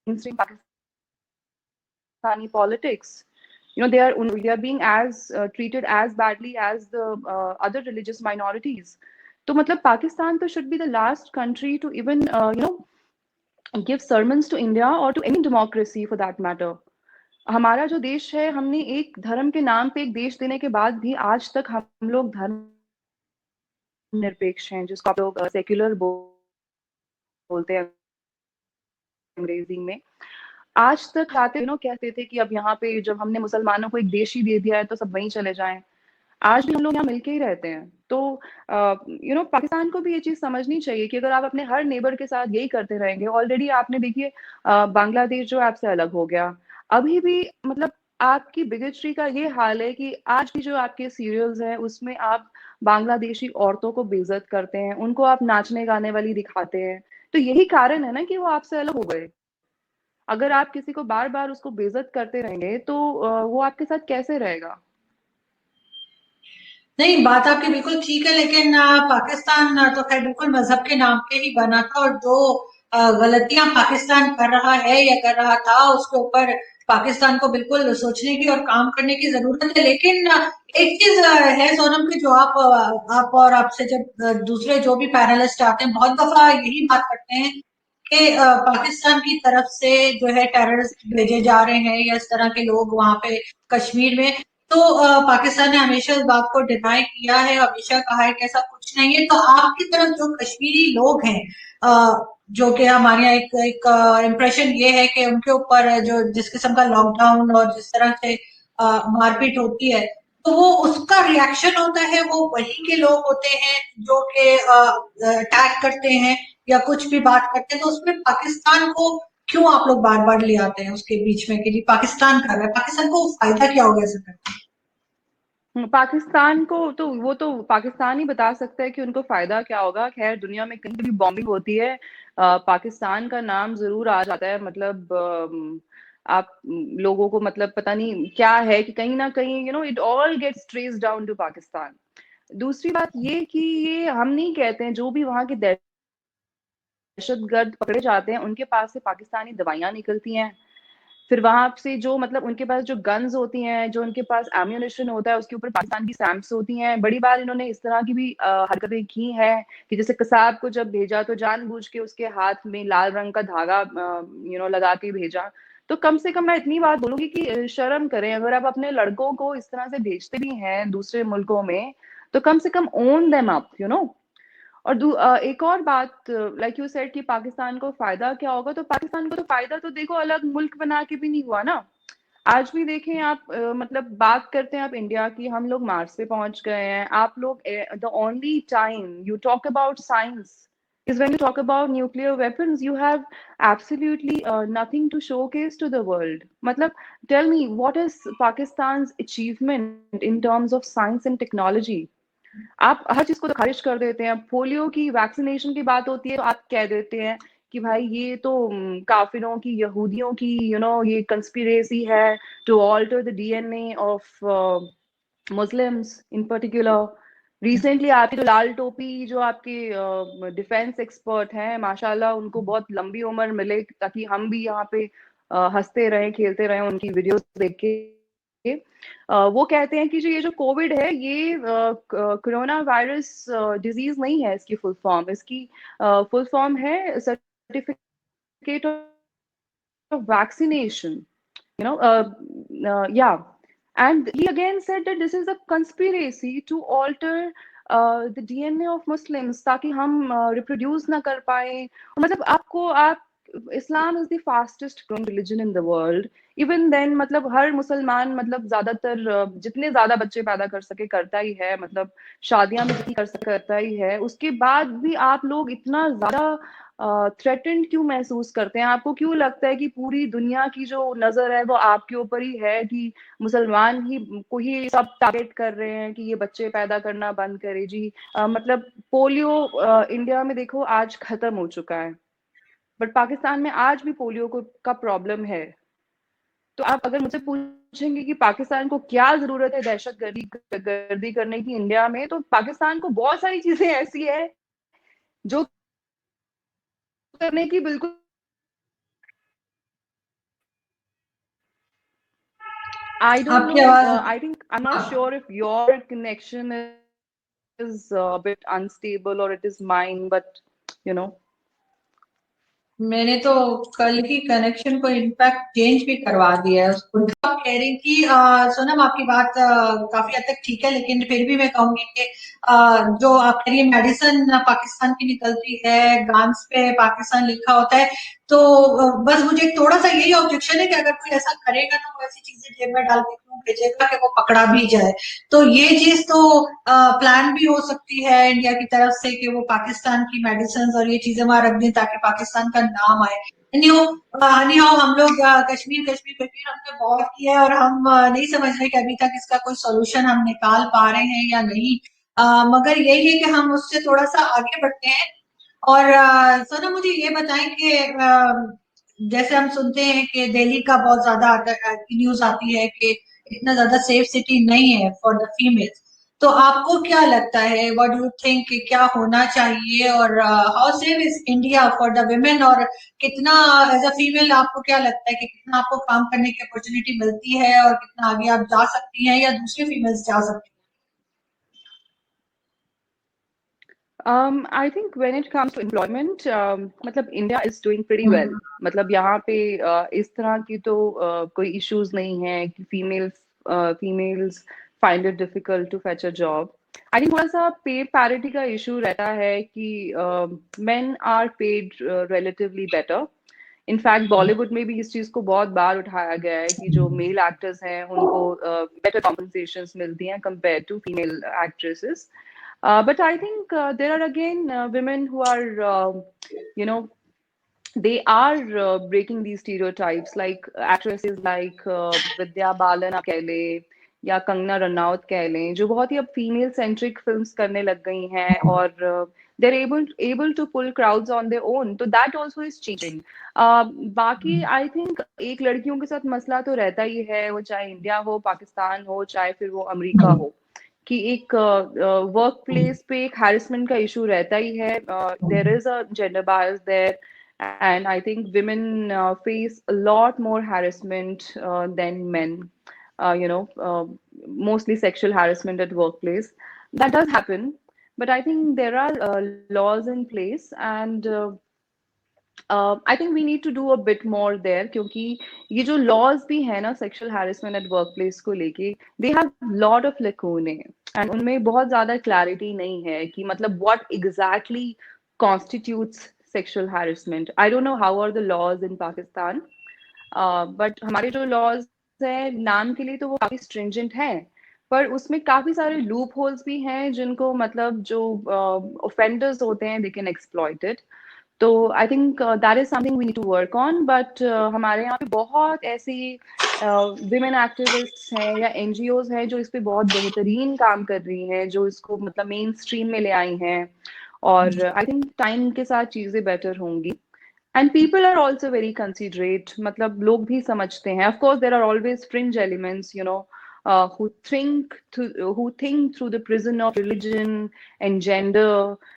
mainstream Pakistani politics. They are being as treated as badly as the other religious minorities. तो मतलब पाकिस्तान तो should be the last country to even give sermons to India or to any democracy for that matter. हमारा जो देश है, हमने एक धर्म के नाम पे एक देश देने के बाद भी आज तक हम लोग धर्म निरपेक्ष हैं, जिसको आप लोग सेक्युलर बोलते हैं अंग्रेजी में। आज तक आते दिनों कहते थे कि अब यहाँ पे जब हमने मुसलमानों को एक देश ही दे दिया है तो सब वहीं चले जाएं। आज भी हम लोग यहाँ मिलके ही रहते हैं। तो पाकिस्तान को भी ये चीज समझनी चाहिए कि अगर आप अपने हर नेबर के साथ यही करते रहेंगे, ऑलरेडी आपने देखिए बांग्लादेश जो आपसे अलग हो गया, अभी भी मतलब आपकी बिगेस्ट्री का ये हाल है कि आज भी जो आपके सीरियल्स हैं उसमें आप बांग्लादेशी औरतों को बेइज्जत करते हैं, उनको आप नाचने गाने वाली दिखाते हैं। तो यही कारण है ना कि वो आपसे अलग हो गए। अगर आप किसी को बार बार उसको बेइज्जत करते रहेंगे तो वो आपके साथ कैसे रहेगा? नहीं, बात आपकी बिल्कुल ठीक है, लेकिन पाकिस्तान तो खैर बिल्कुल मजहब के नाम पे ही बना था, और जो गलतियां पाकिस्तान कर रहा है या कर रहा था उसके ऊपर पाकिस्तान को बिल्कुल सोचने की और काम करने की जरूरत है। लेकिन एक चीज है सोनम की, जो आप और आपसे जब दूसरे जो भी पैनलिस्ट आते हैं बहुत दफा यही बात करते हैं कि पाकिस्तान की तरफ से जो है टेररिस्ट भेजे जा रहे हैं या इस तरह के लोग वहां पे कश्मीर में। तो पाकिस्तान ने हमेशा इस बात को डिनाई किया है, हमेशा कहा है कि ऐसा कुछ नहीं है। तो आपकी तरफ जो कश्मीरी लोग हैं, जो कि हमारे यहाँ एक एक इम्प्रेशन ये है कि उनके ऊपर जो जिस किस्म का लॉकडाउन और जिस तरह से मारपीट होती है, तो वो उसका रिएक्शन होता है, वो वही के लोग होते हैं जो कि अटैक करते हैं या कुछ भी बात करते हैं। तो उसमें पाकिस्तान को क्यों आप लोग बार बार ले आते हैं उसके बीच में कि जी पाकिस्तान कर रहा है, पाकिस्तान को फायदा क्या होगा ऐसा करके? पाकिस्तान को तो वो तो पाकिस्तान ही बता सकता है कि उनको फायदा क्या होगा। खैर दुनिया में कहीं भी बॉम्बिंग होती है पाकिस्तान का नाम जरूर आ जाता है। मतलब आप लोगों को मतलब पता नहीं क्या है कि कहीं ना कहीं it all gets trace down to Pakistan. दूसरी बात ये कि ये हम नहीं कहते हैं, जो भी वहां के दहशतगर्द पकड़े जाते हैं उनके पास से पाकिस्तानी दवाइयां निकलती हैं। फिर वहां से जो मतलब उनके पास जो गन्स होती हैं, जो उनके पास एम्यूनिशन होता है, उसके ऊपर पाकिस्तान की स्टैंप्स होती हैं। बड़ी बार इन्होंने इस तरह की भी हरकतें की हैं कि जैसे कसाब को जब भेजा तो जानबूझ के उसके हाथ में लाल रंग का धागा लगा के भेजा। तो कम से कम मैं इतनी बात बोलूंगी कि शर्म करें। अगर आप अपने लड़कों को इस तरह से भेजते भी हैं दूसरे मुल्कों में तो कम से कम ओन देम अप। और एक और बात, लाइक यू सेड कि पाकिस्तान को फायदा क्या होगा, तो पाकिस्तान को तो फायदा तो देखो अलग मुल्क बना के भी नहीं हुआ ना। आज भी देखें आप, मतलब बात करते हैं आप इंडिया की, हम लोग मार्स पे पहुंच गए हैं। आप लोग the only time you talk about science is when you talk about nuclear weapons. You have absolutely nothing to showcase to the world. मतलब tell me what is Pakistan's achievement in terms of science and technology? आप हर चीज को तो खारिज कर देते हैं। Polio की वैक्सीनेशन की बात होती है तो आप कह देते हैं कि भाई ये तो काफिरों की, यहूदियों की ये कंस्पिरेसी है to alter the DNA of Muslims in particular. Recently आपकी जो लाल टोपी जो आपके डिफेंस एक्सपर्ट हैं, माशाल्लाह उनको बहुत लंबी उम्र मिले ताकि हम भी यहाँ पे हंसते रहें खेलते रहें उनकी वीडियोस देख के। वो कहते हैं कि जो ये जो कोविड है ये कोरोना वायरस डिजीज नहीं है। इसकी फुल फॉर्म, इसकी फुल फॉर्म है certificate of vaccination. Yeah. And he again said that this is a conspiracy to alter the DNA of Muslims ताकि हम reproduce ना कर पाए। मतलब आपको आप Islam is the fastest growing religion in the world. Even then मतलब हर मुसलमान मतलब ज्यादातर जितने ज्यादा बच्चे पैदा कर सके करता ही है, मतलब शादियां भी जितनी कर सके करता ही है। उसके बाद भी आप लोग इतना ज्यादा थ्रेटेंड क्यों महसूस करते हैं? आपको क्यों लगता है कि पूरी दुनिया की जो नजर है वो आपके ऊपर ही है कि मुसलमान ही को ही सब टारगेट कर रहे हैं कि ये बच्चे पैदा करना बंद करे जी? मतलब पोलियो इंडिया में देखो आज खत्म हो चुका है, बट पाकिस्तान में आज भी पोलियो को का प्रॉब्लम है। तो आप अगर मुझसे पूछेंगे कि पाकिस्तान को क्या जरूरत है दहशत गर्दी गर्दी करने की इंडिया में, तो पाकिस्तान को बहुत सारी चीजें ऐसी है जो करने की बिल्कुल। I don't आपकी know. आवाज I think I'm not sure if your connection is a bit unstable or it is mine, but you know. मैंने तो कल की कनेक्शन को इनफैक्ट चेंज भी करवा दिया है उसको। आप कह रही कि सोनम आपकी बात काफी हद तक ठीक है, लेकिन फिर भी मैं कहूंगी कि जो आप कह रही है मेडिसिन पाकिस्तान की निकलती है, गान्स पे पाकिस्तान लिखा होता है, तो बस मुझे थोड़ा सा यही ऑब्जेक्शन है कि अगर कोई ऐसा करेगा तो वो ऐसी चीजें जेब में डाल के क्यों भेजेगा कि वो पकड़ा भी जाए। तो ये चीज तो प्लान भी हो सकती है इंडिया की तरफ से कि वो पाकिस्तान की मेडिसिन और ये चीजें वहां रख दें ताकि पाकिस्तान का नाम आए। एनीहाउ हम लोग कश्मीर कश्मीर कश्मीर हमने बहुत किया है और हम नहीं समझ रहे कि अभी तक इसका कोई सोल्यूशन हम निकाल पा रहे हैं या नहीं। मगर यही है कि हम उससे थोड़ा सा आगे बढ़ते हैं। और सोना मुझे ये बताएं कि जैसे हम सुनते हैं कि दिल्ली का बहुत ज्यादा न्यूज आती है कि इतना ज्यादा सेफ सिटी नहीं है फॉर द फीमेल्स। तो आपको क्या लगता है, व्हाट डू यू थिंक, क्या होना चाहिए, और how safe is India for the women, और कितना एज अ फीमेल आपको क्या लगता है कि कितना आपको काम करने की अपॉर्चुनिटी मिलती है और कितना आगे आप जा सकती हैं या दूसरी फीमेल्स जा सकती I think when it comes to employment, मतलब India is doing pretty हैं? well. मतलब यहाँ पे इस तरह की तो कोई issues नहीं है कि females find it difficult to fetch a job. I think थोड़ा सा pay parity का issue रहता है कि men are paid relatively better. In fact Bollywood में भी इस चीज को बहुत बार उठाया गया है कि जो मेल एक्टर्स हैं उनको बेटर कॉम्पनसेशंस मिलती हैं compare to female actresses. But I think there are again women who are, you know, they are breaking these stereotypes, like actresses like Vidya Balan आप कह लें या कंगना रनौत कह लें, जो बहुत ही अब फीमेल सेंट्रिक फिल्म्स करने लग गई हैं और they're able to pull crowds on their own, तो that also is changing. बाकी आई थिंक एक लड़कियों के साथ मसला तो रहता ही है, वो चाहे इंडिया हो, पाकिस्तान हो, चाहे फिर वो अमेरिका हो, कि एक वर्क प्लेस पे एक हैरेसमेंट का इशू रहता ही है. There is a gender bias there, and I think women face a lot more harassment than men. Mostly sexual harassment at workplace. That does happen, but I think there are laws in place, and I think we need to do a bit more there, क्योंकि ये जो laws भी है ना sexual harassment at work place को लेके, they have lot of lacunae, and उनमें बहुत ज्यादा क्लैरिटी नहीं है कि मतलब what exactly constitutes sexual harassment. I don't know how are the laws in Pakistan, but हमारे जो लॉज है नाम के लिए तो वो काफी स्ट्रिंजेंट हैं, पर उसमें काफी सारे लूप होल्स भी हैं जिनको मतलब जो ऑफेंडर्स होते हैं दे कैन एक्सप्लॉइट इट. तो I think that is something we need to work on. But हमारे यहाँ पे बहुत ऐसी विमेन एक्टिविस्ट्स हैं या एनजीओज हैं जो इस पे बहुत बेहतरीन काम कर रही हैं, जो इसको मतलब मेन स्ट्रीम में ले आई हैं, और आई थिंक टाइम के साथ चीजें बेटर होंगी. And people are also very considerate, मतलब लोग भी समझते हैं. Of course there are always fringe elements, you know, who think through the prison of religion and gender.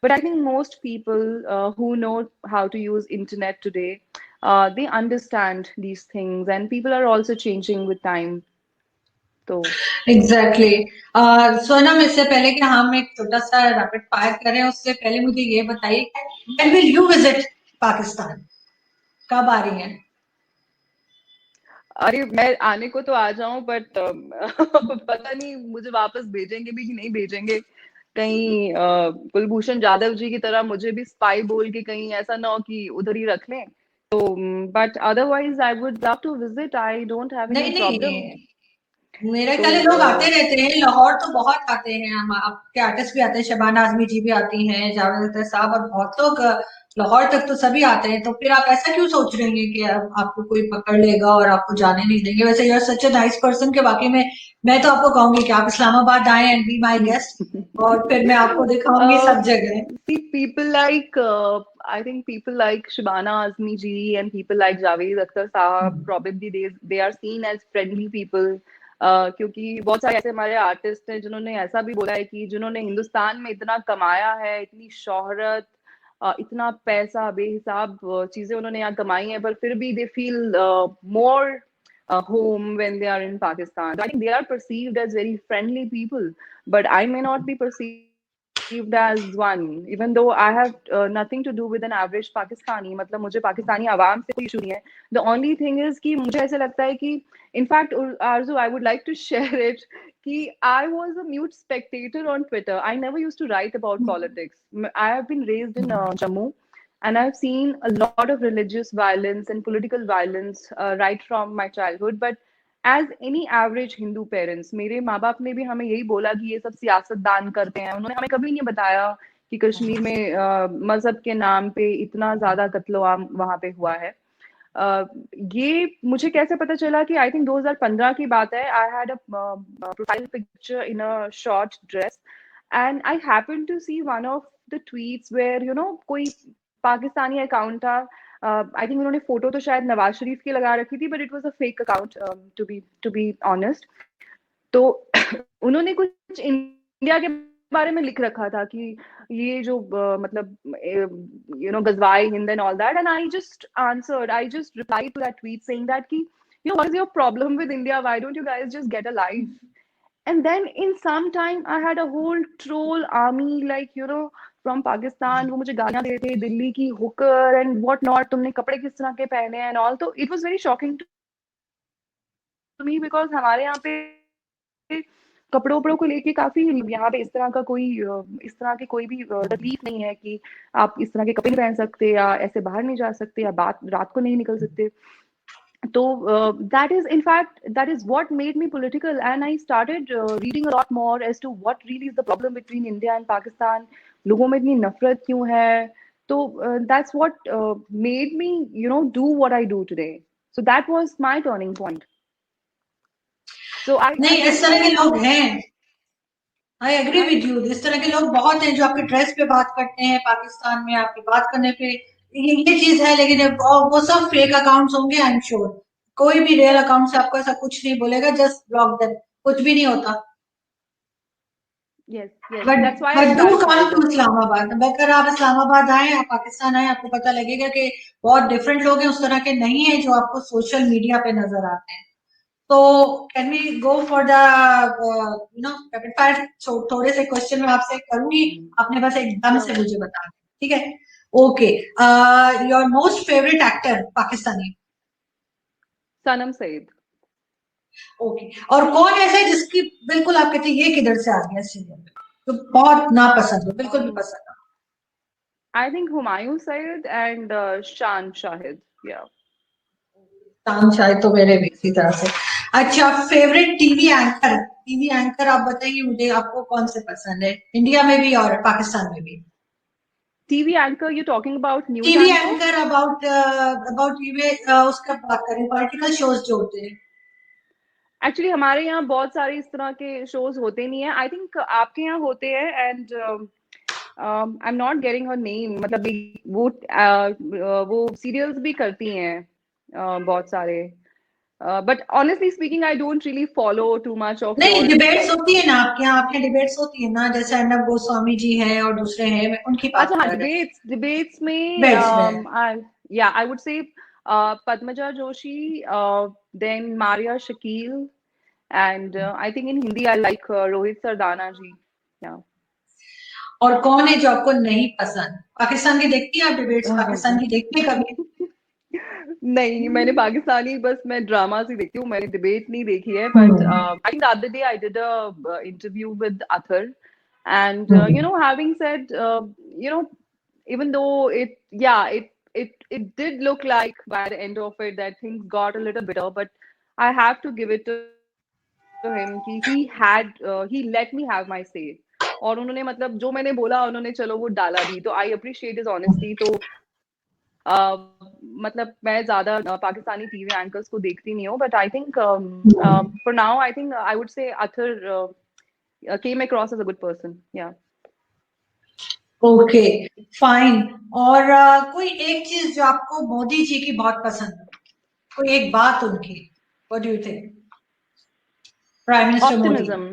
But I think most people who know how to use internet today, they understand these things, and people are also changing with time. So exactly Sonam, इससे पहले कि हम एक छोटा सा rapid fire करें, उससे पहले मुझे ये बताइए when will you visit Pakistan, कब आ रही हैं? अरे मैं आने को तो आ जाऊं, बट पता नहीं मुझे वापस भेजेंगे भी कि नहीं भेजेंगे. कहीं कुलभूषण जाधव जी की तरह मुझे भी स्पाई बोल के कहीं ऐसा ना हो कि उधर ही रख लें. तो but otherwise I would love to visit, I don't have any नहीं प्रॉब्लम. नहीं, मेरे तो ख्याल है लोग आते रहते हैं, लाहौर तो बहुत आते हैं, हम आपके आर्टिस्ट भी आते हैं, शबाना आजमी जी भी आती हैं, जावेद अख्तर साहब, और बहुत लोग लाहौर तक तो सभी आते हैं। तो फिर आप ऐसा क्यों सोच रहे हैं कि अब आपको कोई पकड़ लेगा और आपको जाने नहीं देंगे? वैसे you are such a nice person के वाकई में मैं तो आपको कहूंगी कि आप इस्लामाबाद आए एंड बी माय गेस्ट, और फिर मैं आपको दिखाऊंगी सब जगह। See, people like I think people like Shabana Azmi ji and people like Javed Akhtar Saab, probably they are seen as friendly people. क्योंकि बहुत सारे ऐसे हमारे आर्टिस्ट हैं जिन्होंने ऐसा भी बोला है कि जिन्होंने हिंदुस्तान में इतना कमाया है, इतनी शोहरत, इतना पैसा, बेहिसाब चीजें उन्होंने यहाँ कमाई हैं, पर फिर भी they feel more home when they are in Pakistan. So I think they are perceived as very friendly people, but I may not be perceived perceived as one, even though I have nothing to do with an average Pakistani. मतलब मुझे पाकिस्तानी आवाम से कोई issue नहीं है. The only thing is कि मुझे ऐसा लगता है कि, in fact, Arzu, I would like to share it कि I was a mute spectator on Twitter. I never used to write about politics. I have been raised in Jammu, and I've seen a lot of religious violence and political violence right from my childhood. But as any average Hindu parents, मेरे माँ बाप ने भी हमें यही बोला कि ये सब सियासतदान करते हैं. उन्होंने हमें कभी नहीं बताया कि कश्मीर में मजहब के नाम पे इतना ज्यादा कत्लो-आम वहां पे हुआ है. ये मुझे कैसे पता चला कि आई थिंक 2015 की बात है. I had a profile picture in a short dress, and I happen to see one of the tweets where कोई पाकिस्तानी अकाउंट था. आई थिंक उन्होंने फोटो तो शायद नवाज शरीफ की लगा रखी थी, but it was a fake account, to be honest. तो उन्होंने कुछ इंडिया के बारे में लिख रखा था कि ये जो मतलब गजवाई हिंद and all that, and I just replied to that tweet saying that कि what is your problem with India, why don't you guys just get a life. And then in some time I had a whole troll army, like from Pakistan. वो मुझे गालियां दे रहे थे, दिल्ली की Hooker and what not, तुमने कपड़े किस तरह के पहने हैं and all. तो it was very shocking to me because हमारे यहाँ पे कपड़ों वपड़ों को लेके काफी, यहाँ पे इस तरह की कोई भी तकलीफ नहीं है कि आप इस तरह के कपड़े नहीं पहन सकते या ऐसे बाहर नहीं जा सकते या रात को नहीं निकल सकते. So that is what made me political, and I started reading a lot more as to what really is the problem between India and Pakistan. लोगों में इतनी नफरत क्यों है? तो that's what made me do what I do today. So that was my turning point. So I नहीं, इस तरह के लोग हैं. I agree right? With you. इस तरह के लोग बहुत हैं जो आपके ड्रेस पे बात करते हैं पाकिस्तान में, आपकी बात करने पे ये चीज है. लेकिन वो सब फेक अकाउंट्स होंगे, आई एम श्योर. कोई भी रियल अकाउंट से आपको ऐसा कुछ नहीं बोलेगा. Just block them. कुछ भी नहीं होता. Yes, but that's why I but do started come to following. Islamabad. अगर आप इस्लामाबाद आए, आप पाकिस्तान आए, आपको पता लगेगा कि बहुत डिफरेंट लोग हैं. उस तरह के नहीं है जो आपको सोशल मीडिया पे नजर आते हैं. तो can we go for the rapid fire? थोड़े से क्वेश्चन मैं आपसे करूंगी, आपने बस एकदम Sure. से मुझे बताना. ठीक है? Okay. Your most favourite actor Pakistani? Sanam Said. Okay. और कौन ऐसा है जिसकी बिल्कुल आप कहते हैं ये किधर से आ गया सीरियल में, तो बहुत नापसंद हो, बिल्कुल भी पसंद ना? I think Humayun Said and Shan Shahid. Yeah. शाम शायद तो मेरे भी इसी तरह से. अच्छा, favourite TV anchor? TV anchor आप बताइए मुझे, आपको कौन से पसंद है, इंडिया में भी और पाकिस्तान में भी? TV anchor, you're talking about news TV anchor? Anchor about about TV, उसका बात करें, पॉलिटिकल शोज जो होते हैं. एक्चुअली हमारे यहाँ बहुत सारे इस तरह के शोज होते नहीं है. आई थिंक आपके यहाँ होते हैं, and I am not getting her name. मतलब वो सीरियल्स भी करती हैं बहुत सारे. But honestly speaking I don't really follow too much of नहीं, योर. डिबेट्स होती है ना आपके यहाँ? आपके डिबेट्स होती है ना, जैसे अर्नब गोस्वामी जी हैं और दूसरे हैं, मैं उनकी बात अच्छा हाँ, कर रही हूँ. डिबेट्स में डिबेट्स में. या I would say Padmaja Joshi, then Maria Shakeel, and I think in Hindi I like Rohit Sardana ji. Yeah. और कौन है जो आपको नहीं पसंद? पाकिस्तान की देखती हैं आप डिबेट्स? पाकिस्तान की देखती हैं कभी? नहीं, मैंने पाकिस्तानी बस मैं ड्रामास ही देखती हूँ. मैंने डिबेट नहीं देखी है. But I think the other day I did a interview with Athar, and having said, even though it did look like by the end of it that things got a little bitter, but I have to give it to him कि he let me have my say. और उन्होंने मतलब जो मैंने बोला उन्होंने चलो वो डाला भी. तो आई अप्रिशिएट हिज ऑनेस्टी. तो मतलब मैं ज्यादा पाकिस्तानी टीवी एंकर्स को देखती नहीं हूँ. But I think for now I think I would say Athar came across as a good person. Yeah. Okay, fine. और कोई एक चीज जो आपको मोदी जी की बहुत पसंद है, कोई एक बात उनकी, what do you think? Prime minister Modi. Optimism.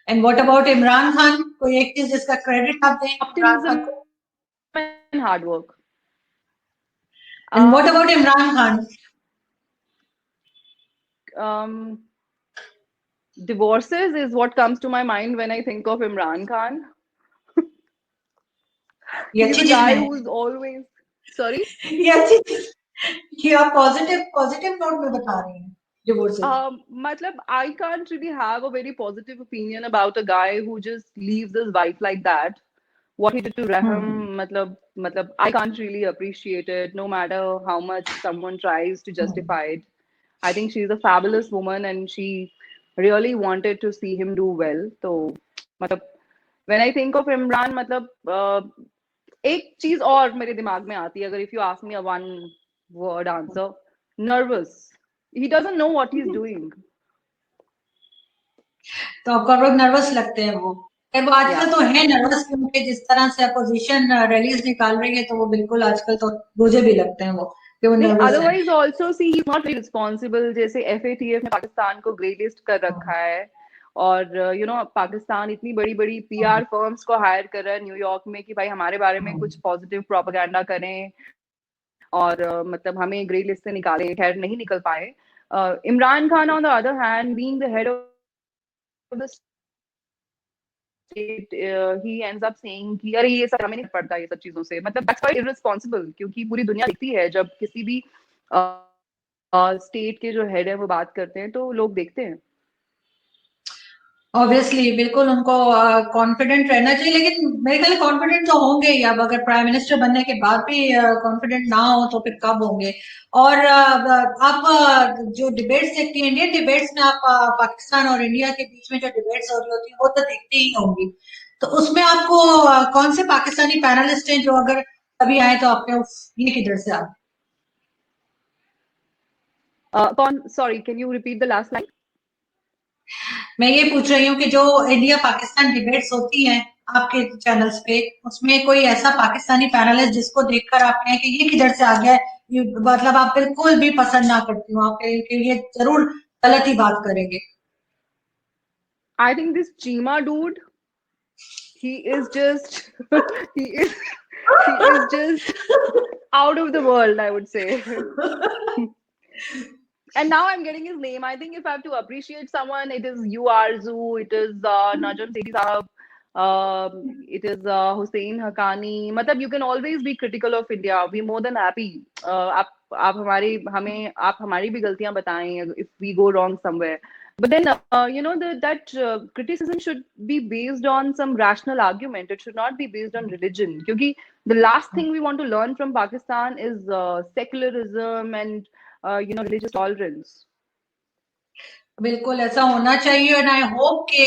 And what about Imran Khan? कोई एक चीज जिसका क्रेडिट आप दें इमरान खान Optimism को. and hard work. And what about Imran Khan? Um, divorces is what comes to my mind when I think of Imran Khan. ये He's अच्छी a चीज guy में who's always sorry. ये अच्छी चीज ये आप पॉजिटिव पॉजिटिव नोट में बता रही हैं divorces. Matlab, I can't really have a very positive opinion about a guy who just leaves his wife like that. What he did to hmm Raham, I can't really appreciate it, no matter how much someone tries to hmm. justify it. I think she's a fabulous woman and she really wanted to see him do well. So, matlab, when I think of Imran, एक चीज और मेरे दिमाग में आती है अगर if you ask me a one word answer, nervous. He doesn't know what he's doing. तो आपको लोग नर्वस लगते हैं वो वो Yeah. आजकल तो है नर्वस क्योंकि जिस तरह से अपोजिशन रैलीज निकाल रही है तो वो बिल्कुल आजकल तो मुझे भी लगते हैं वो कि वो नहीं, नर्वस है। otherwise also see he's not very responsible. जैसे FATF ने पाकिस्तान को ग्रे लिस्ट कर रखा है और पाकिस्तान इतनी बड़ी बड़ी PR फर्म्स को हायर कर रहा है न्यूयॉर्क में कि भाई हमारे बारे में कुछ पॉजिटिव प्रोपेगेंडा करें और हमें ग्रे लिस्ट से निकाले, खैर नहीं निकल पाए। Imran Khan on the other hand being the head of the state, he ends up saying कि अरे ये सब हमें नहीं पड़ता ये सब चीजों से, that's quite irresponsible क्योंकि पूरी दुनिया देखती है जब किसी भी स्टेट के जो हेड है वो बात करते हैं तो लोग देखते हैं। ऑब्वियसली बिल्कुल उनको कॉन्फिडेंट रहना चाहिए लेकिन मेरे ख्याल कॉन्फिडेंट तो होंगे ही। अब अगर प्राइम मिनिस्टर बनने के बाद भी कॉन्फिडेंट ना हो तो फिर कब होंगे। और आप जो डिबेट्स देखती हैं इंडियन डिबेट्स में आप पाकिस्तान और इंडिया के बीच में जो डिबेट्स हो रही होती है वो तो देखती ही होंगी। तो उसमें आपको कौन से पाकिस्तानी पैनलिस्ट हैं जो अगर कभी आए तो आपके ये किधर से आ कौन, sorry can you repeat the last line? मैं ये पूछ रही हूँ कि जो इंडिया पाकिस्तान डिबेट्स होती हैं आपके चैनल्स पे उसमें कोई ऐसा पाकिस्तानी पैनलिस्ट जिसको देखकर आप कहें कि ये किधर से आ गया है, ये मतलब आप बिल्कुल भी पसंद ना करती हो, आप कहें कि ये जरूर गलत ही बात करेंगे। I think this Chima dude, he is just he is he is just out of the world, I would say. And now I'm getting his name. I think if I have to appreciate someone, it is you, Arzu, it is Najam Sethi Sahab, it is Hussein Haqqani. You can always be critical of India. We're more than happy. आप हमारी भी गलतियां बताएं if we go wrong somewhere. But then, that criticism should be based on some rational argument. It should not be based on religion. Because the last thing we want to learn from Pakistan is secularism and religious tolerance. बिल्कुल ऐसा होना चाहिए और I hope कि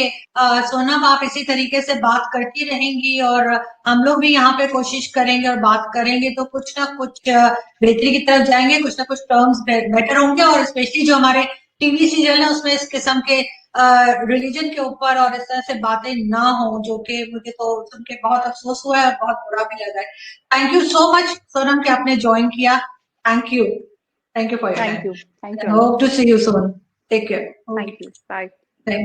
सोनम आप इसी तरीके से बात करती रहेंगी और हम लोग भी यहाँ पे कोशिश करेंगे और बात करेंगे तो कुछ ना कुछ बेहतरी की तरफ जाएंगे, कुछ ना कुछ टर्म्स बेटर होंगे। और स्पेशली जो हमारे टीवी सीरियल है उसमें इस किस्म के रिलीजन के ऊपर और इस तरह से बातें ना हो, जो कि मुझे तो सुन के बहुत अफसोस हुआ है और बहुत बुरा भी लगा है। Thank you so much Sonam कि आपने ज्वाइन किया। Thank you for your Thank you. Thank you, time. Hope Anju. To see you soon. Take care. Thank Okay. you. Bye. Thank you.